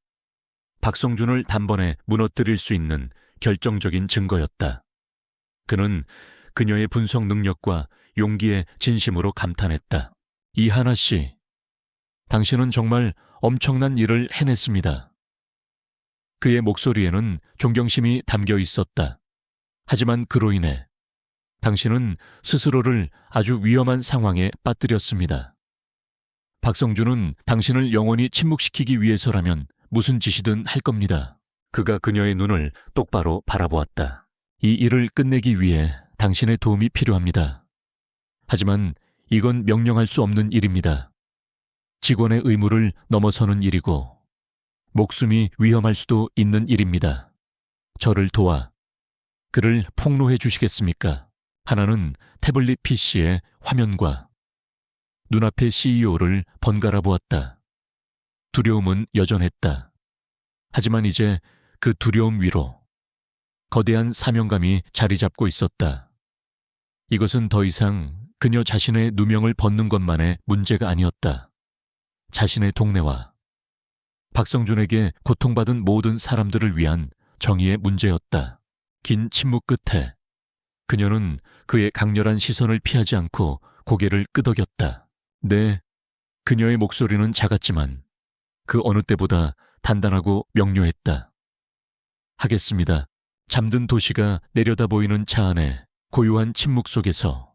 박성준을 단번에 무너뜨릴 수 있는 결정적인 증거였다. 그는 그녀의 분석 능력과 용기에 진심으로 감탄했다. 이하나 씨, 당신은 정말 엄청난 일을 해냈습니다. 그의 목소리에는 존경심이 담겨 있었다. 하지만 그로 인해 당신은 스스로를 아주 위험한 상황에 빠뜨렸습니다. 박성준은 당신을 영원히 침묵시키기 위해서라면 무슨 짓이든 할 겁니다. 그가 그녀의 눈을 똑바로 바라보았다. 이 일을 끝내기 위해 당신의 도움이 필요합니다. 하지만 이건 명령할 수 없는 일입니다. 직원의 의무를 넘어서는 일이고 목숨이 위험할 수도 있는 일입니다. 저를 도와 그를 폭로해 주시겠습니까? 하나는 태블릿 PC의 화면과 눈앞의 CEO를 번갈아 보았다. 두려움은 여전했다. 하지만 이제 그 두려움 위로 거대한 사명감이 자리 잡고 있었다. 이것은 더 이상 그녀 자신의 누명을 벗는 것만의 문제가 아니었다. 자신의 동네와 박성준에게 고통받은 모든 사람들을 위한 정의의 문제였다. 긴 침묵 끝에 그녀는 그의 강렬한 시선을 피하지 않고 고개를 끄덕였다. 네, 그녀의 목소리는 작았지만 그 어느 때보다 단단하고 명료했다. 하겠습니다. 잠든 도시가 내려다 보이는 차 안에 고요한 침묵 속에서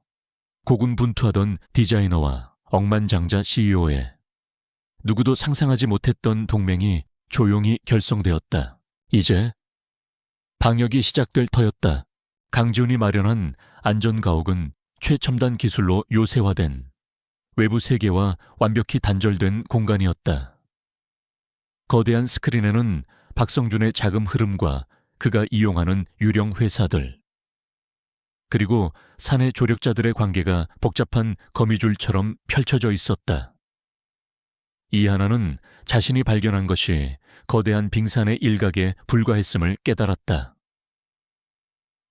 고군분투하던 디자이너와 억만장자 CEO의 누구도 상상하지 못했던 동맹이 조용히 결성되었다. 이제 방역이 시작될 터였다. 강지훈이 마련한 안전가옥은 최첨단 기술로 요새화된 외부 세계와 완벽히 단절된 공간이었다. 거대한 스크린에는 박성준의 자금 흐름과 그가 이용하는 유령 회사들, 그리고 사내 조력자들의 관계가 복잡한 거미줄처럼 펼쳐져 있었다. 이하나는 자신이 발견한 것이 거대한 빙산의 일각에 불과했음을 깨달았다.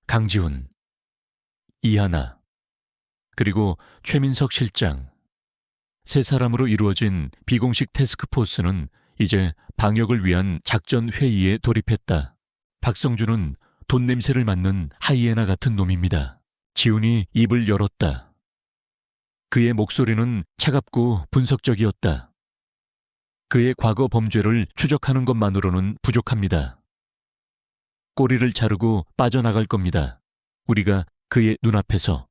강지훈, 이하나, 그리고 최민석 실장, 세 사람으로 이루어진 비공식 태스크포스는 이제 방역을 위한 작전 회의에 돌입했다. 박성준은 돈 냄새를 맡는 하이에나 같은 놈입니다. 지훈이 입을 열었다. 그의 목소리는 차갑고 분석적이었다. 그의 과거 범죄를 추적하는 것만으로는 부족합니다. 꼬리를 자르고 빠져나갈 겁니다. 우리가 그의 눈앞에서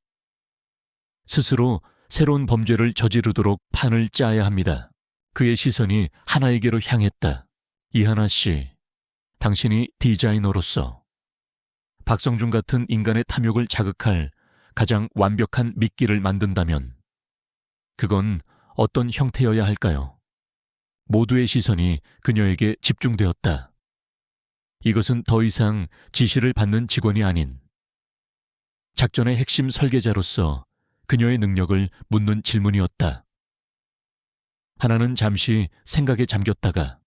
스스로 새로운 범죄를 저지르도록 판을 짜야 합니다. 그의 시선이 하나에게로 향했다. 이하나 씨, 당신이 디자이너로서 박성준 같은 인간의 탐욕을 자극할 가장 완벽한 미끼를 만든다면 그건 어떤 형태여야 할까요? 모두의 시선이 그녀에게 집중되었다. 이것은 더 이상 지시를 받는 직원이 아닌 작전의 핵심 설계자로서 그녀의 능력을 묻는 질문이었다. 하나는 잠시 생각에 잠겼다가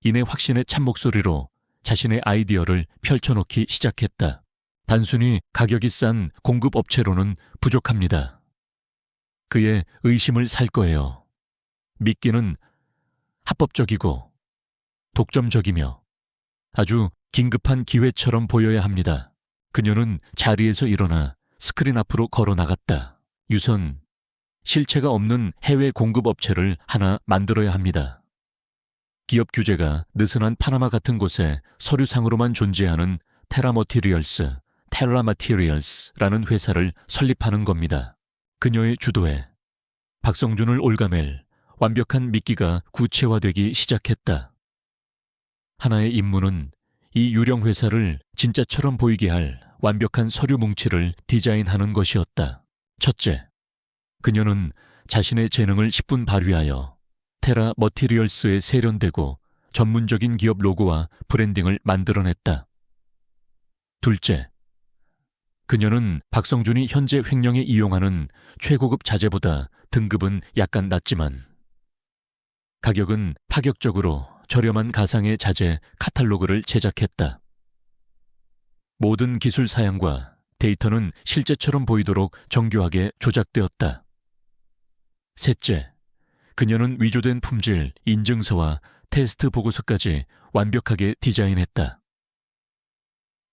이내 확신에 찬 목소리로 자신의 아이디어를 펼쳐놓기 시작했다. 단순히 가격이 싼 공급업체로는 부족합니다. 그의 의심을 살 거예요. 미끼는 합법적이고 독점적이며 아주 긴급한 기회처럼 보여야 합니다. 그녀는 자리에서 일어나 스크린 앞으로 걸어 나갔다. 유선, 실체가 없는 해외 공급업체를 하나 만들어야 합니다. 기업 규제가 느슨한 파나마 같은 곳에 서류상으로만 존재하는 테라마티리얼스라는 회사를 설립하는 겁니다. 그녀의 주도에 박성준을 올가맬 완벽한 미끼가 구체화되기 시작했다. 하나의 임무는 이 유령 회사를 진짜처럼 보이게 할 완벽한 서류 뭉치를 디자인하는 것이었다. 첫째, 그녀는 자신의 재능을 10분 발휘하여 테라 머티리얼스에 세련되고 전문적인 기업 로고와 브랜딩을 만들어냈다. 둘째, 그녀는 박성준이 현재 횡령에 이용하는 최고급 자재보다 등급은 약간 낮지만 가격은 파격적으로 저렴한 가상의 자재 카탈로그를 제작했다. 모든 기술 사양과 데이터는 실제처럼 보이도록 정교하게 조작되었다. 셋째, 그녀는 위조된 품질, 인증서와 테스트 보고서까지 완벽하게 디자인했다.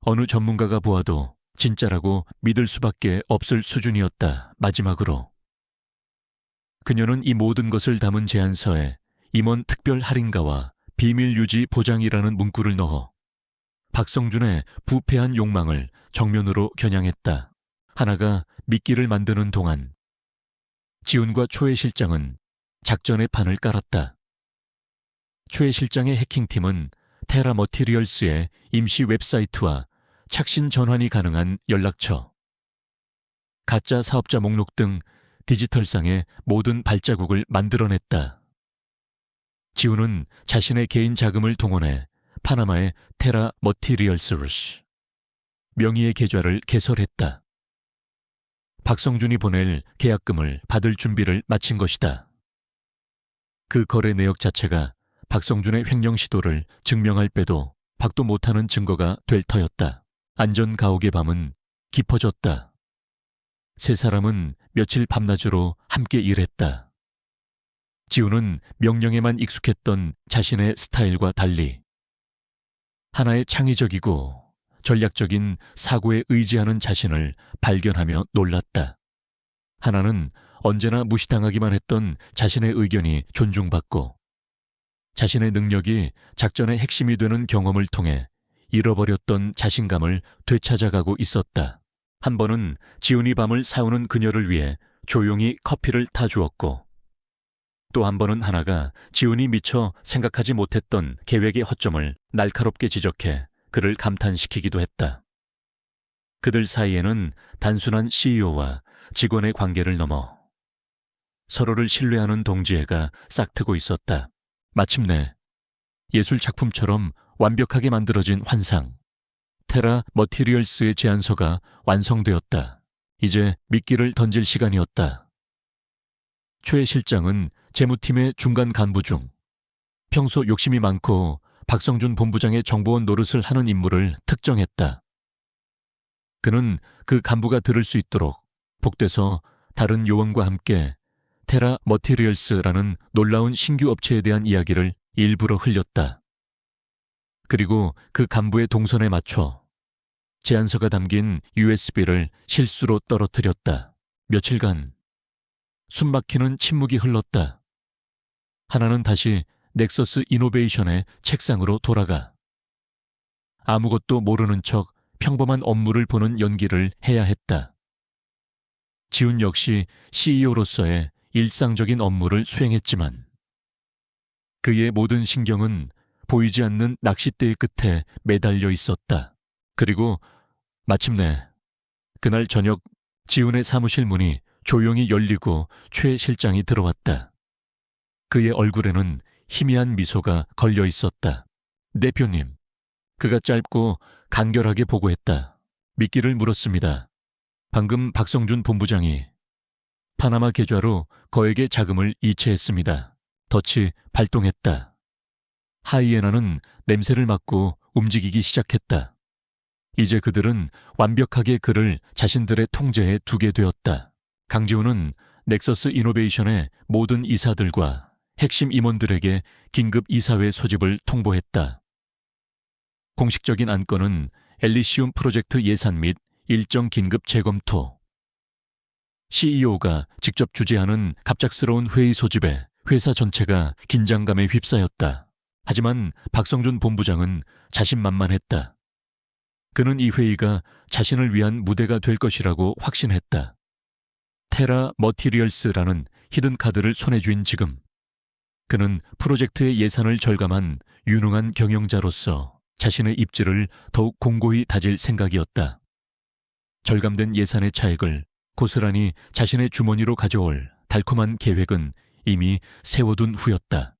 어느 전문가가 보아도 진짜라고 믿을 수밖에 없을 수준이었다. 마지막으로 그녀는 이 모든 것을 담은 제안서에 임원 특별 할인가와 비밀 유지 보장이라는 문구를 넣어 박성준의 부패한 욕망을 정면으로 겨냥했다. 하나가 미끼를 만드는 동안 지훈과 초회 실장은 작전의 판을 깔았다. 초회 실장의 해킹팀은 테라 머티리얼스의 임시 웹사이트와 착신 전환이 가능한 연락처, 가짜 사업자 목록 등 디지털상의 모든 발자국을 만들어냈다. 지훈은 자신의 개인 자금을 동원해 파나마의 테라 머티리얼스 명의의 계좌를 개설했다. 박성준이 보낼 계약금을 받을 준비를 마친 것이다. 그 거래 내역 자체가 박성준의 횡령 시도를 증명할 빼도 박도 못하는 증거가 될 터였다. 안전 가옥의 밤은 깊어졌다. 세 사람은 며칠 밤낮으로 함께 일했다. 지훈은 명령에만 익숙했던 자신의 스타일과 달리 하나의 창의적이고 전략적인 사고에 의지하는 자신을 발견하며 놀랐다. 하나는 언제나 무시당하기만 했던 자신의 의견이 존중받고 자신의 능력이 작전의 핵심이 되는 경험을 통해 잃어버렸던 자신감을 되찾아가고 있었다. 한 번은 지훈이 밤을 새우는 그녀를 위해 조용히 커피를 타주었고 또 한 번은 하나가 지훈이 미처 생각하지 못했던 계획의 허점을 날카롭게 지적해 그를 감탄시키기도 했다. 그들 사이에는 단순한 CEO와 직원의 관계를 넘어 서로를 신뢰하는 동지애가 싹트고 있었다. 마침내 예술 작품처럼 완벽하게 만들어진 환상, 테라 머티리얼스의 제안서가 완성되었다. 이제 미끼를 던질 시간이었다. 최 실장은 재무팀의 중간 간부 중 평소 욕심이 많고 박성준 본부장의 정보원 노릇을 하는 인물을 특정했다. 그는 그 간부가 들을 수 있도록 복돼서 다른 요원과 함께 테라 머티리얼스라는 놀라운 신규 업체에 대한 이야기를 일부러 흘렸다. 그리고 그 간부의 동선에 맞춰 제안서가 담긴 USB를 실수로 떨어뜨렸다. 며칠간 숨막히는 침묵이 흘렀다. 하나는 다시 넥서스 이노베이션의 책상으로 돌아가 아무것도 모르는 척 평범한 업무를 보는 연기를 해야 했다. 지훈 역시 CEO로서의 일상적인 업무를 수행했지만 그의 모든 신경은 보이지 않는 낚싯대의 끝에 매달려 있었다. 그리고 마침내 그날 저녁 지훈의 사무실 문이 조용히 열리고 최 실장이 들어왔다. 그의 얼굴에는 희미한 미소가 걸려 있었다. 대표님, 그가 짧고 간결하게 보고했다. 미끼를 물었습니다. 방금 박성준 본부장이 파나마 계좌로 거액의 자금을 이체했습니다. 덫이 발동했다. 하이에나는 냄새를 맡고 움직이기 시작했다. 이제 그들은 완벽하게 그를 자신들의 통제에 두게 되었다. 강지훈은 넥서스 이노베이션의 모든 이사들과 핵심 임원들에게 긴급 이사회 소집을 통보했다. 공식적인 안건은 엘리시움 프로젝트 예산 및 일정 긴급 재검토. CEO가 직접 주재하는 갑작스러운 회의 소집에 회사 전체가 긴장감에 휩싸였다. 하지만 박성준 본부장은 자신만만했다. 그는 이 회의가 자신을 위한 무대가 될 것이라고 확신했다. 테라 머티리얼스라는 히든 카드를 손에 쥔 지금 그는 프로젝트의 예산을 절감한 유능한 경영자로서 자신의 입지를 더욱 공고히 다질 생각이었다. 절감된 예산의 차액을 고스란히 자신의 주머니로 가져올 달콤한 계획은 이미 세워둔 후였다.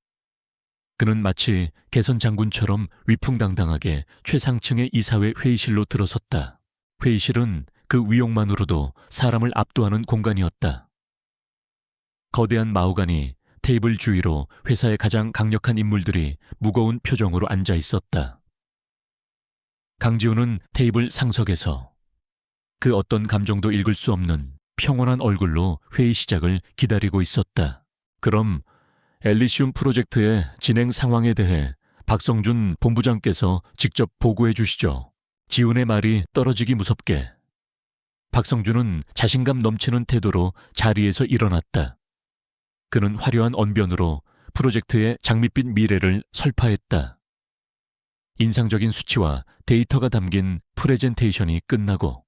그는 마치 개선 장군처럼 위풍당당하게 최상층의 이사회 회의실로 들어섰다. 회의실은 그 위용만으로도 사람을 압도하는 공간이었다. 거대한 마호가니 테이블 주위로 회사의 가장 강력한 인물들이 무거운 표정으로 앉아 있었다. 강지훈은 테이블 상석에서 그 어떤 감정도 읽을 수 없는 평온한 얼굴로 회의 시작을 기다리고 있었다. 그럼 엘리시움 프로젝트의 진행 상황에 대해 박성준 본부장께서 직접 보고해 주시죠. 지훈의 말이 떨어지기 무섭게 박성준은 자신감 넘치는 태도로 자리에서 일어났다. 그는 화려한 언변으로 프로젝트의 장밋빛 미래를 설파했다. 인상적인 수치와 데이터가 담긴 프레젠테이션이 끝나고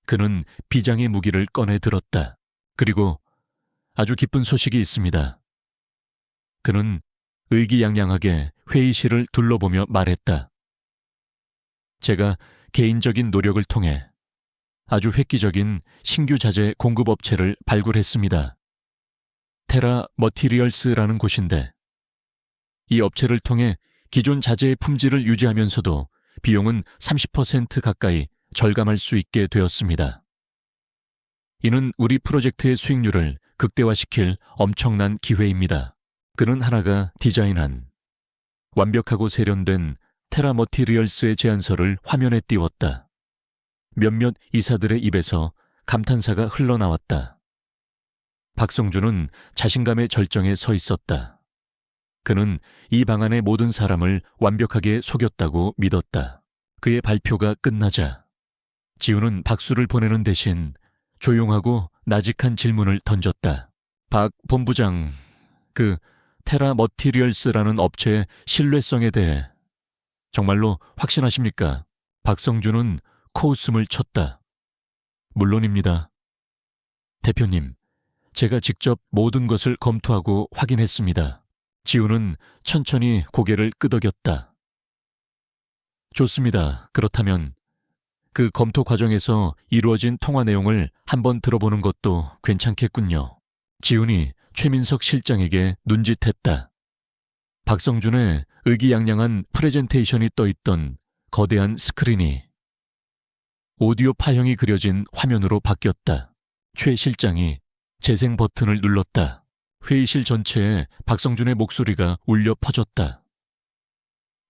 그는 비장의 무기를 꺼내 들었다. 그리고 아주 기쁜 소식이 있습니다. 그는 의기양양하게 회의실을 둘러보며 말했다. 제가 개인적인 노력을 통해 아주 획기적인 신규 자재 공급업체를 발굴했습니다. 테라 머티리얼스라는 곳인데 이 업체를 통해 기존 자재의 품질을 유지하면서도 비용은 30% 가까이 절감할 수 있게 되었습니다. 이는 우리 프로젝트의 수익률을 극대화시킬 엄청난 기회입니다. 그는 하나가 디자인한 완벽하고 세련된 테라 머티리얼스의 제안서를 화면에 띄웠다. 몇몇 이사들의 입에서 감탄사가 흘러나왔다. 박성준은 자신감의 절정에 서 있었다. 그는 이 방안의 모든 사람을 완벽하게 속였다고 믿었다. 그의 발표가 끝나자 지훈은 박수를 보내는 대신 조용하고 나직한 질문을 던졌다. 박 본부장, 그 테라 머티리얼스라는 업체의 신뢰성에 대해 정말로 확신하십니까? 박성준은 코웃음을 쳤다. 물론입니다. 대표님, 제가 직접 모든 것을 검토하고 확인했습니다. 지훈은 천천히 고개를 끄덕였다. 좋습니다. 그렇다면 그 검토 과정에서 이루어진 통화 내용을 한번 들어보는 것도 괜찮겠군요. 지훈이 최민석 실장에게 눈짓했다. 박성준의 의기양양한 프레젠테이션이 떠있던 거대한 스크린이 오디오 파형이 그려진 화면으로 바뀌었다. 최 실장이 재생 버튼을 눌렀다. 회의실 전체에 박성준의 목소리가 울려 퍼졌다.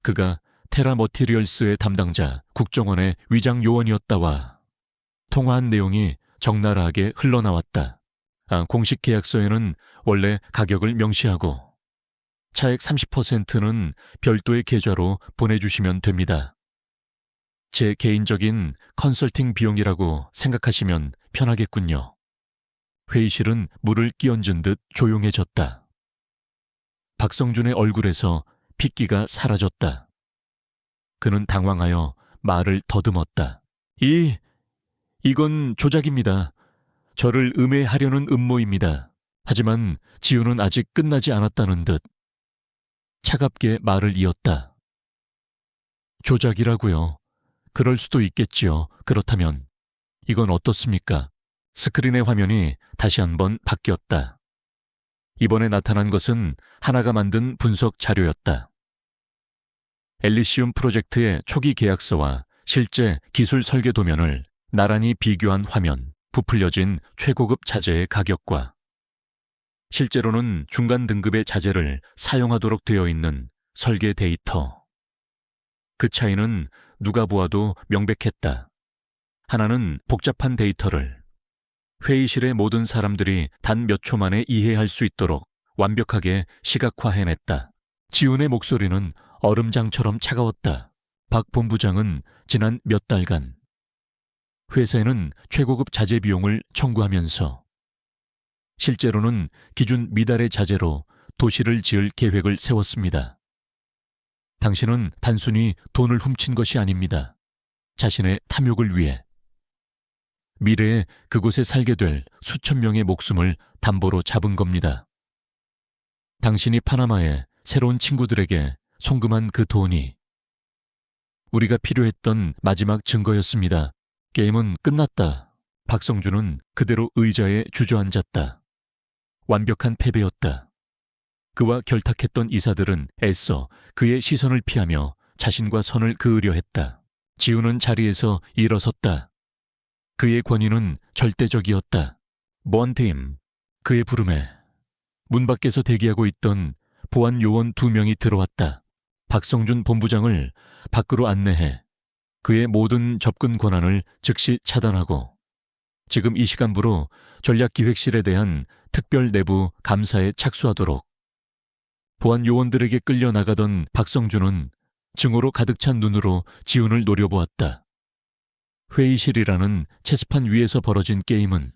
그가 테라 머티리얼스의 담당자 국정원의 위장 요원이었다와 통화한 내용이 적나라하게 흘러나왔다. 공식 계약서에는 원래 가격을 명시하고 차액 30%는 별도의 계좌로 보내주시면 됩니다. 제 개인적인 컨설팅 비용이라고 생각하시면 편하겠군요. 회의실은 물을 끼얹은 듯 조용해졌다. 박성준의 얼굴에서 핏기가 사라졌다. 그는 당황하여 말을 더듬었다. 이건 조작입니다. 저를 음해하려는 음모입니다. 하지만 지훈은 아직 끝나지 않았다는 듯 차갑게 말을 이었다. 조작이라고요? 그럴 수도 있겠지요. 그렇다면 이건 어떻습니까? 스크린의 화면이 다시 한번 바뀌었다. 이번에 나타난 것은 하나가 만든 분석 자료였다. 엘리시움 프로젝트의 초기 계약서와 실제 기술 설계 도면을 나란히 비교한 화면, 부풀려진 최고급 자재의 가격과 실제로는 중간 등급의 자재를 사용하도록 되어 있는 설계 데이터. 그 차이는 누가 보아도 명백했다. 하나는 복잡한 데이터를 회의실의 모든 사람들이 단 몇 초 만에 이해할 수 있도록 완벽하게 시각화해냈다. 지훈의 목소리는 얼음장처럼 차가웠다. 박 본부장은 지난 몇 달간 회사에는 최고급 자재 비용을 청구하면서 실제로는 기준 미달의 자재로 도시를 지을 계획을 세웠습니다. 당신은 단순히 돈을 훔친 것이 아닙니다. 자신의 탐욕을 위해 미래에 그곳에 살게 될 수천 명의 목숨을 담보로 잡은 겁니다. 당신이 파나마의 새로운 친구들에게 송금한 그 돈이 우리가 필요했던 마지막 증거였습니다. 게임은 끝났다. 박성준은 그대로 의자에 주저앉았다. 완벽한 패배였다. 그와 결탁했던 이사들은 애써 그의 시선을 피하며 자신과 선을 그으려 했다. 지훈은 자리에서 일어섰다. 그의 권위는 절대적이었다. 먼팀, 그의 부름에 문 밖에서 대기하고 있던 보안 요원 2명이 들어왔다. 박성준 본부장을 밖으로 안내해 그의 모든 접근 권한을 즉시 차단하고 지금 이 시간부로 전략기획실에 대한 특별 내부 감사에 착수하도록. 보안 요원들에게 끌려 나가던 박성준은 증오로 가득 찬 눈으로 지훈을 노려보았다. 회의실이라는 체스판 위에서 벌어진 게임은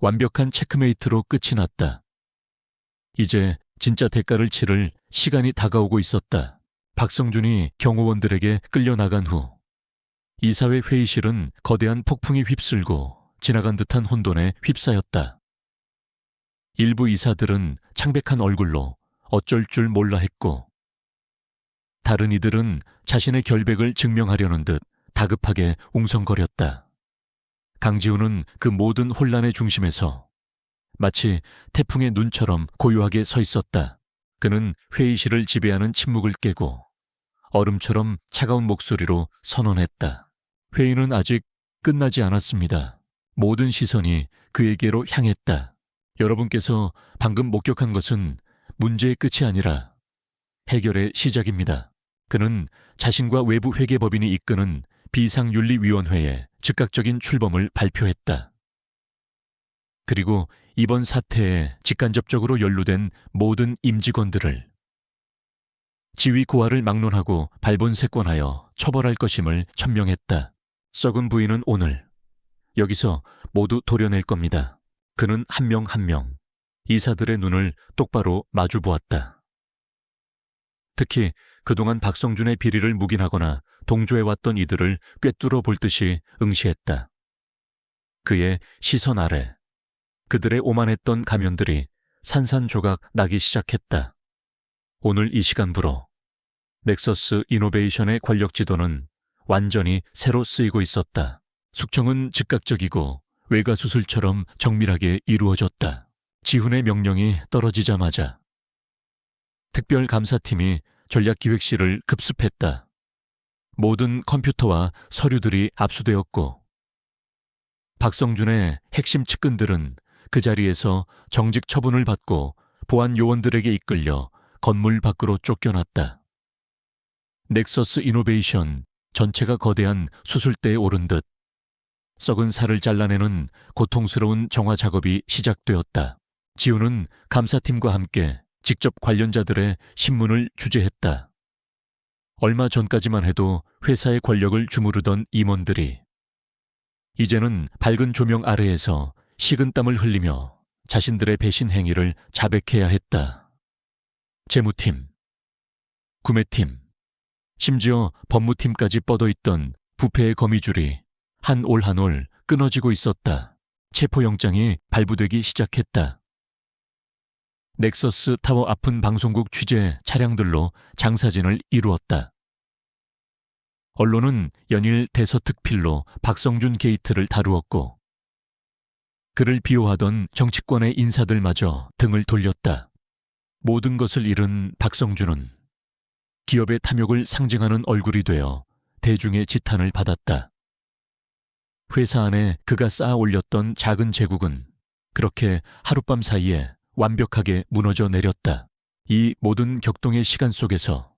완벽한 체크메이트로 끝이 났다. 이제 진짜 대가를 치를 시간이 다가오고 있었다. 박성준이 경호원들에게 끌려나간 후 이사회 회의실은 거대한 폭풍이 휩쓸고 지나간 듯한 혼돈에 휩싸였다. 일부 이사들은 창백한 얼굴로 어쩔 줄 몰라 했고 다른 이들은 자신의 결백을 증명하려는 듯 다급하게 웅성거렸다. 강지훈은 그 모든 혼란의 중심에서 마치 태풍의 눈처럼 고요하게 서 있었다. 그는 회의실을 지배하는 침묵을 깨고 얼음처럼 차가운 목소리로 선언했다. 회의는 아직 끝나지 않았습니다. 모든 시선이 그에게로 향했다. 여러분께서 방금 목격한 것은 문제의 끝이 아니라 해결의 시작입니다. 그는 자신과 외부 회계법인이 이끄는 비상윤리위원회에 즉각적인 출범을 발표했다. 그리고 이번 사태에 직간접적으로 연루된 모든 임직원들을 지위 고하를 막론하고 발본색권하여 처벌할 것임을 천명했다. 썩은 부인은 오늘 여기서 모두 도려낼 겁니다. 그는 한 명 한 명 이사들의 눈을 똑바로 마주 보았다. 특히 그동안 박성준의 비리를 묵인하거나 동조해왔던 이들을 꿰뚫어 볼 듯이 응시했다. 그의 시선 아래 그들의 오만했던 가면들이 산산조각 나기 시작했다. 오늘 이 시간부로 넥서스 이노베이션의 권력 지도는 완전히 새로 쓰이고 있었다. 숙청은 즉각적이고 외과수술처럼 정밀하게 이루어졌다. 지훈의 명령이 떨어지자마자 특별감사팀이 전략기획실을 급습했다. 모든 컴퓨터와 서류들이 압수되었고 박성준의 핵심 측근들은 그 자리에서 정직 처분을 받고 보안 요원들에게 이끌려 건물 밖으로 쫓겨났다. 넥서스 이노베이션 전체가 거대한 수술대에 오른 듯 썩은 살을 잘라내는 고통스러운 정화 작업이 시작되었다. 지훈은 감사팀과 함께 직접 관련자들의 신문을 주재했다. 얼마 전까지만 해도 회사의 권력을 주무르던 임원들이 이제는 밝은 조명 아래에서 식은땀을 흘리며 자신들의 배신 행위를 자백해야 했다. 재무팀, 구매팀, 심지어 법무팀까지 뻗어있던 부패의 거미줄이 한 올 한 올 끊어지고 있었다. 체포영장이 발부되기 시작했다. 넥서스 타워 앞은 방송국 취재 차량들로 장사진을 이루었다. 언론은 연일 대서특필로 박성준 게이트를 다루었고 그를 비호하던 정치권의 인사들마저 등을 돌렸다. 모든 것을 잃은 박성준은 기업의 탐욕을 상징하는 얼굴이 되어 대중의 지탄을 받았다. 회사 안에 그가 쌓아 올렸던 작은 제국은 그렇게 하룻밤 사이에 완벽하게 무너져 내렸다. 이 모든 격동의 시간 속에서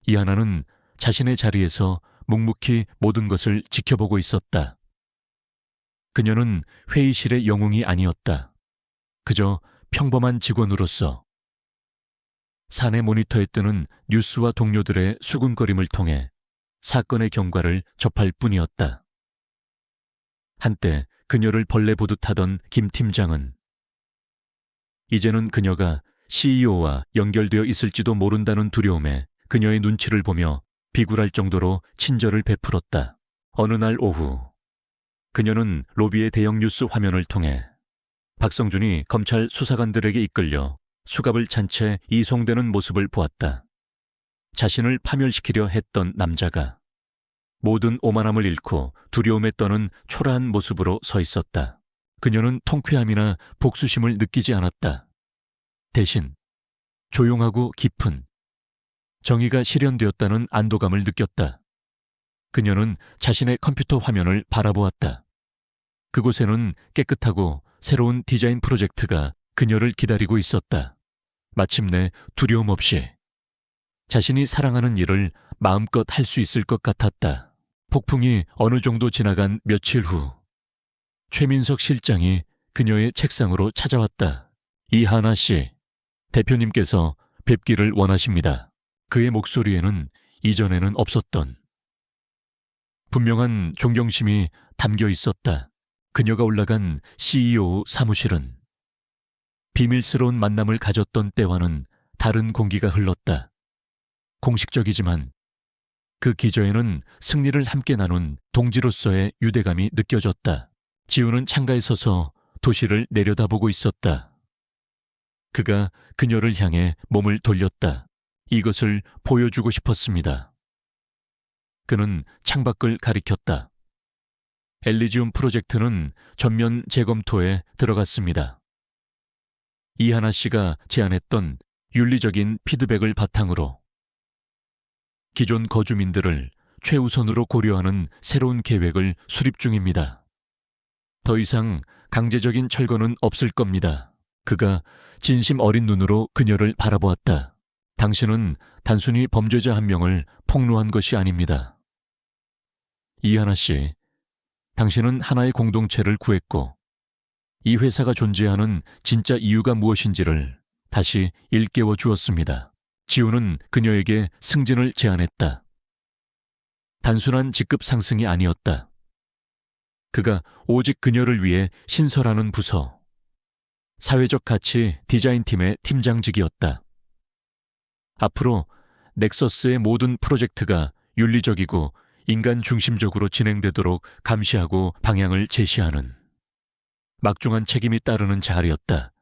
이하나는 자신의 자리에서 묵묵히 모든 것을 지켜보고 있었다. 그녀는 회의실의 영웅이 아니었다. 그저 평범한 직원으로서 사내 모니터에 뜨는 뉴스와 동료들의 수군거림을 통해 사건의 경과를 접할 뿐이었다. 한때 그녀를 벌레 보듯 하던 김 팀장은 이제는 그녀가 CEO와 연결되어 있을지도 모른다는 두려움에 그녀의 눈치를 보며 비굴할 정도로 친절을 베풀었다. 어느 날 오후 그녀는 로비의 대형 뉴스 화면을 통해 박성준이 검찰 수사관들에게 이끌려 수갑을 찬 채 이송되는 모습을 보았다. 자신을 파멸시키려 했던 남자가 모든 오만함을 잃고 두려움에 떠는 초라한 모습으로 서 있었다. 그녀는 통쾌함이나 복수심을 느끼지 않았다. 대신 조용하고 깊은 정의가 실현되었다는 안도감을 느꼈다. 그녀는 자신의 컴퓨터 화면을 바라보았다. 그곳에는 깨끗하고 새로운 디자인 프로젝트가 그녀를 기다리고 있었다. 마침내 두려움 없이 자신이 사랑하는 일을 마음껏 할 수 있을 것 같았다. 폭풍이 어느 정도 지나간 며칠 후 최민석 실장이 그녀의 책상으로 찾아왔다. 이하나 씨, 대표님께서 뵙기를 원하십니다. 그의 목소리에는 이전에는 없었던 분명한 존경심이 담겨 있었다. 그녀가 올라간 CEO 사무실은 비밀스러운 만남을 가졌던 때와는 다른 공기가 흘렀다. 공식적이지만 그 기저에는 승리를 함께 나눈 동지로서의 유대감이 느껴졌다. 지훈은 창가에 서서 도시를 내려다보고 있었다. 그가 그녀를 향해 몸을 돌렸다. 이것을 보여주고 싶었습니다. 그는 창밖을 가리켰다. 엘리지움 프로젝트는 전면 재검토에 들어갔습니다. 이하나 씨가 제안했던 윤리적인 피드백을 바탕으로 기존 거주민들을 최우선으로 고려하는 새로운 계획을 수립 중입니다. 더 이상 강제적인 철거는 없을 겁니다. 그가 진심 어린 눈으로 그녀를 바라보았다. 당신은 단순히 범죄자 한 명을 폭로한 것이 아닙니다. 이하나 씨, 당신은 하나의 공동체를 구했고 이 회사가 존재하는 진짜 이유가 무엇인지를 다시 일깨워 주었습니다. 지우는 그녀에게 승진을 제안했다. 단순한 직급 상승이 아니었다. 그가 오직 그녀를 위해 신설하는 부서, 사회적 가치 디자인팀의 팀장직이었다. 앞으로 넥서스의 모든 프로젝트가 윤리적이고 인간 중심적으로 진행되도록 감시하고 방향을 제시하는 막중한 책임이 따르는 자리였다.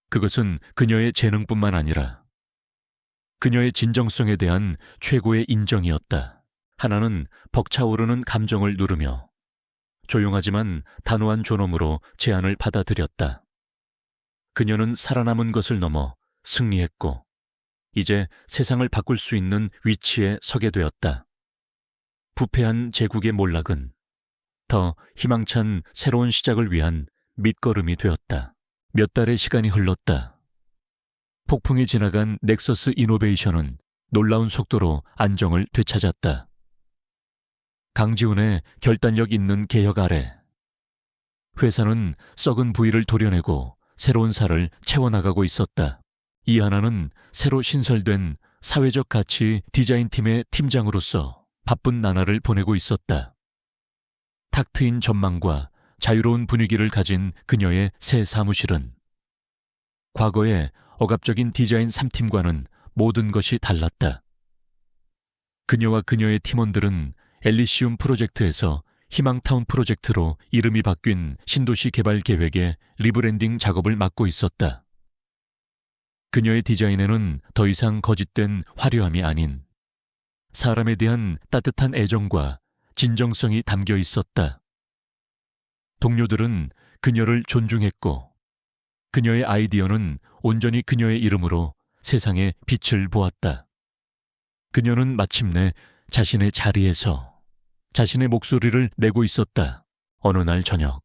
그것은 그녀의 재능뿐만 아니라 그녀의 진정성에 대한 최고의 인정이었다. 하나는 벅차오르는 감정을 누르며 조용하지만 단호한 존엄으로 제안을 받아들였다. 그녀는 살아남은 것을 넘어 승리했고 이제 세상을 바꿀 수 있는 위치에 서게 되었다. 부패한 제국의 몰락은 더 희망찬 새로운 시작을 위한 밑거름이 되었다. 몇 달의 시간이 흘렀다. 폭풍이 지나간 넥서스 이노베이션은 놀라운 속도로 안정을 되찾았다. 강지훈의 결단력 있는 개혁 아래 회사는 썩은 부위를 도려내고 새로운 살을 채워나가고 있었다. 이하나는 새로 신설된 사회적 가치 디자인팀의 팀장으로서 바쁜 나날을 보내고 있었다. 탁 트인 전망과 자유로운 분위기를 가진 그녀의 새 사무실은 과거의 억압적인 디자인 3팀과는 모든 것이 달랐다. 그녀와 그녀의 팀원들은 엘리시움 프로젝트에서 희망타운 프로젝트로 이름이 바뀐 신도시 개발 계획의 리브랜딩 작업을 맡고 있었다. 그녀의 디자인에는 더 이상 거짓된 화려함이 아닌 사람에 대한 따뜻한 애정과 진정성이 담겨 있었다. 동료들은 그녀를 존중했고 그녀의 아이디어는 온전히 그녀의 이름으로 세상에 빛을 보았다. 그녀는 마침내 자신의 자리에서 자신의 목소리를 내고 있었다. 어느 날 저녁,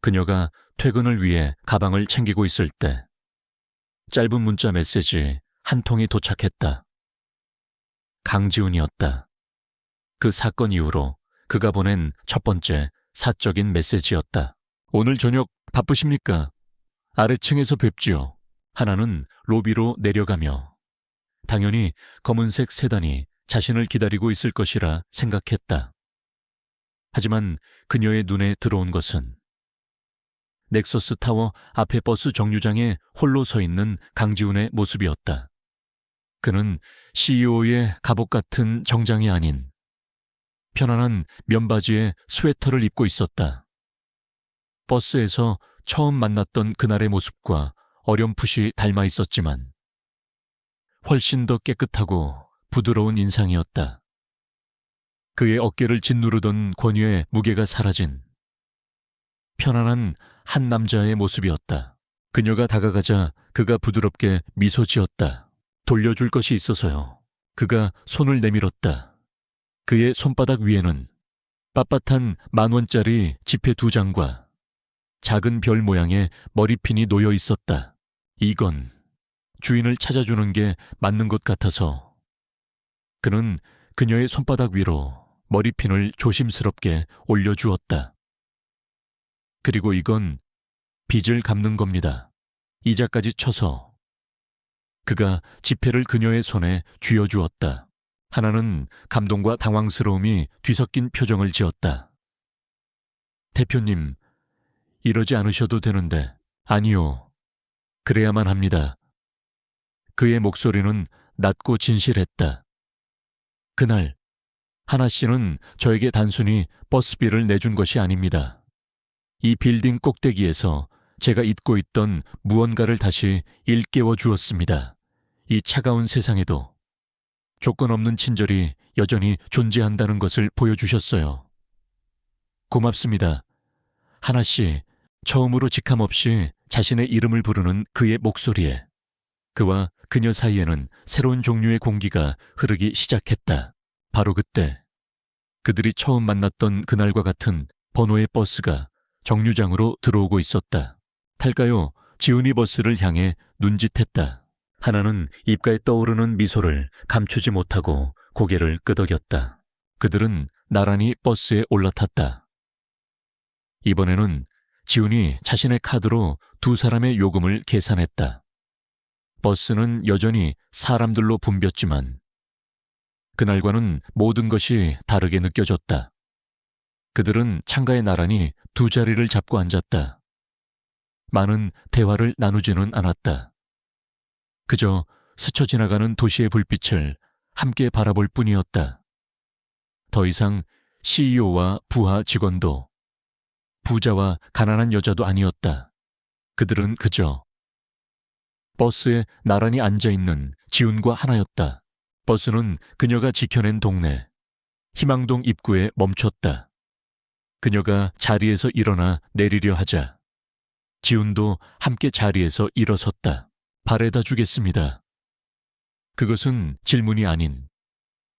그녀가 퇴근을 위해 가방을 챙기고 있을 때 짧은 문자 메시지 한 통이 도착했다. 강지훈이었다. 그 사건 이후로 그가 보낸 첫 번째 사적인 메시지였다. 오늘 저녁 바쁘십니까? 아래층에서 뵙지요. 하나는 로비로 내려가며 당연히 검은색 세단이 자신을 기다리고 있을 것이라 생각했다. 하지만 그녀의 눈에 들어온 것은 넥서스 타워 앞에 버스 정류장에 홀로 서 있는 강지훈의 모습이었다. 그는 CEO의 갑옷 같은 정장이 아닌 편안한 면바지에 스웨터를 입고 있었다. 버스에서 처음 만났던 그날의 모습과 어렴풋이 닮아 있었지만 훨씬 더 깨끗하고 부드러운 인상이었다. 그의 어깨를 짓누르던 권위의 무게가 사라진 편안한 한 남자의 모습이었다. 그녀가 다가가자 그가 부드럽게 미소 지었다. 돌려줄 것이 있어서요. 그가 손을 내밀었다. 그의 손바닥 위에는 빳빳한 10,000원짜리 지폐 2장과 작은 별 모양의 머리핀이 놓여 있었다. 이건 주인을 찾아주는 게 맞는 것 같아서 그는 그녀의 손바닥 위로 머리핀을 조심스럽게 올려주었다. 그리고 이건 빚을 갚는 겁니다. 이자까지 쳐서 그가 지폐를 그녀의 손에 쥐어주었다. 하나는 감동과 당황스러움이 뒤섞인 표정을 지었다. 대표님, 이러지 않으셔도 되는데. 아니요. 그래야만 합니다. 그의 목소리는 낮고 진실했다. 그날 하나 씨는 저에게 단순히 버스비를 내준 것이 아닙니다. 이 빌딩 꼭대기에서 제가 잊고 있던 무언가를 다시 일깨워 주었습니다. 이 차가운 세상에도 조건 없는 친절이 여전히 존재한다는 것을 보여주셨어요. 고맙습니다. 하나 씨, 처음으로 직함 없이 자신의 이름을 부르는 그의 목소리에 그와 그녀 사이에는 새로운 종류의 공기가 흐르기 시작했다. 바로 그때 그들이 처음 만났던 그날과 같은 번호의 버스가 정류장으로 들어오고 있었다. 탈까요? 지훈이 버스를 향해 눈짓했다. 하나는 입가에 떠오르는 미소를 감추지 못하고 고개를 끄덕였다. 그들은 나란히 버스에 올라탔다. 이번에는 지훈이 자신의 카드로 두 사람의 요금을 계산했다. 버스는 여전히 사람들로 붐볐지만 그날과는 모든 것이 다르게 느껴졌다. 그들은 창가에 나란히 두 자리를 잡고 앉았다. 많은 대화를 나누지는 않았다. 그저 스쳐 지나가는 도시의 불빛을 함께 바라볼 뿐이었다. 더 이상 CEO와 부하 직원도 부자와 가난한 여자도 아니었다. 그들은 그저 버스에 나란히 앉아있는 지훈과 하나였다. 버스는 그녀가 지켜낸 동네 희망동 입구에 멈췄다. 그녀가 자리에서 일어나 내리려 하자 지훈도 함께 자리에서 일어섰다. 바래다 주겠습니다. 그것은 질문이 아닌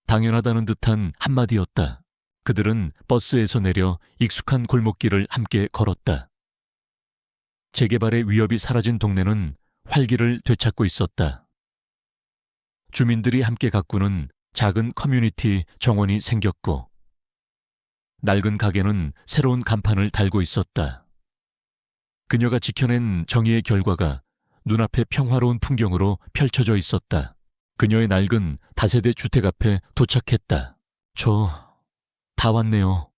당연하다는 듯한 한마디였다. 그들은 버스에서 내려 익숙한 골목길을 함께 걸었다. 재개발의 위협이 사라진 동네는 활기를 되찾고 있었다. 주민들이 함께 가꾸는 작은 커뮤니티 정원이 생겼고 낡은 가게는 새로운 간판을 달고 있었다. 그녀가 지켜낸 정의의 결과가 눈앞에 평화로운 풍경으로 펼쳐져 있었다. 그녀의 낡은 다세대 주택 앞에 도착했다. 저 다 왔네요.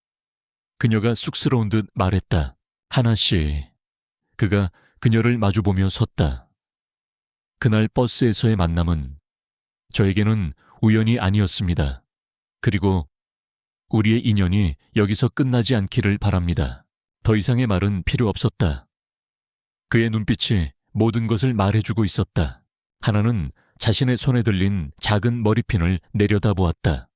그녀가 쑥스러운 듯 말했다. 하나씨. 그가 그녀를 마주보며 섰다. 그날 버스에서의 만남은 저에게는 우연이 아니었습니다. 그리고 우리의 인연이 여기서 끝나지 않기를 바랍니다. 더 이상의 말은 필요 없었다. 그의 눈빛이 모든 것을 말해주고 있었다. 하나는 자신의 손에 들린 작은 머리핀을 내려다보았다.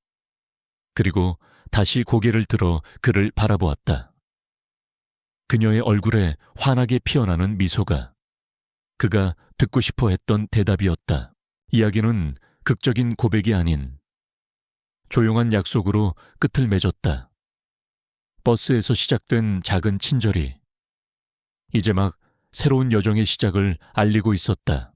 그리고 다시 고개를 들어 그를 바라보았다. 그녀의 얼굴에 환하게 피어나는 미소가 그가 듣고 싶어 했던 대답이었다. 이야기는 극적인 고백이 아닌 조용한 약속으로 끝을 맺었다. 버스에서 시작된 작은 친절이 이제 막 새로운 여정의 시작을 알리고 있었다.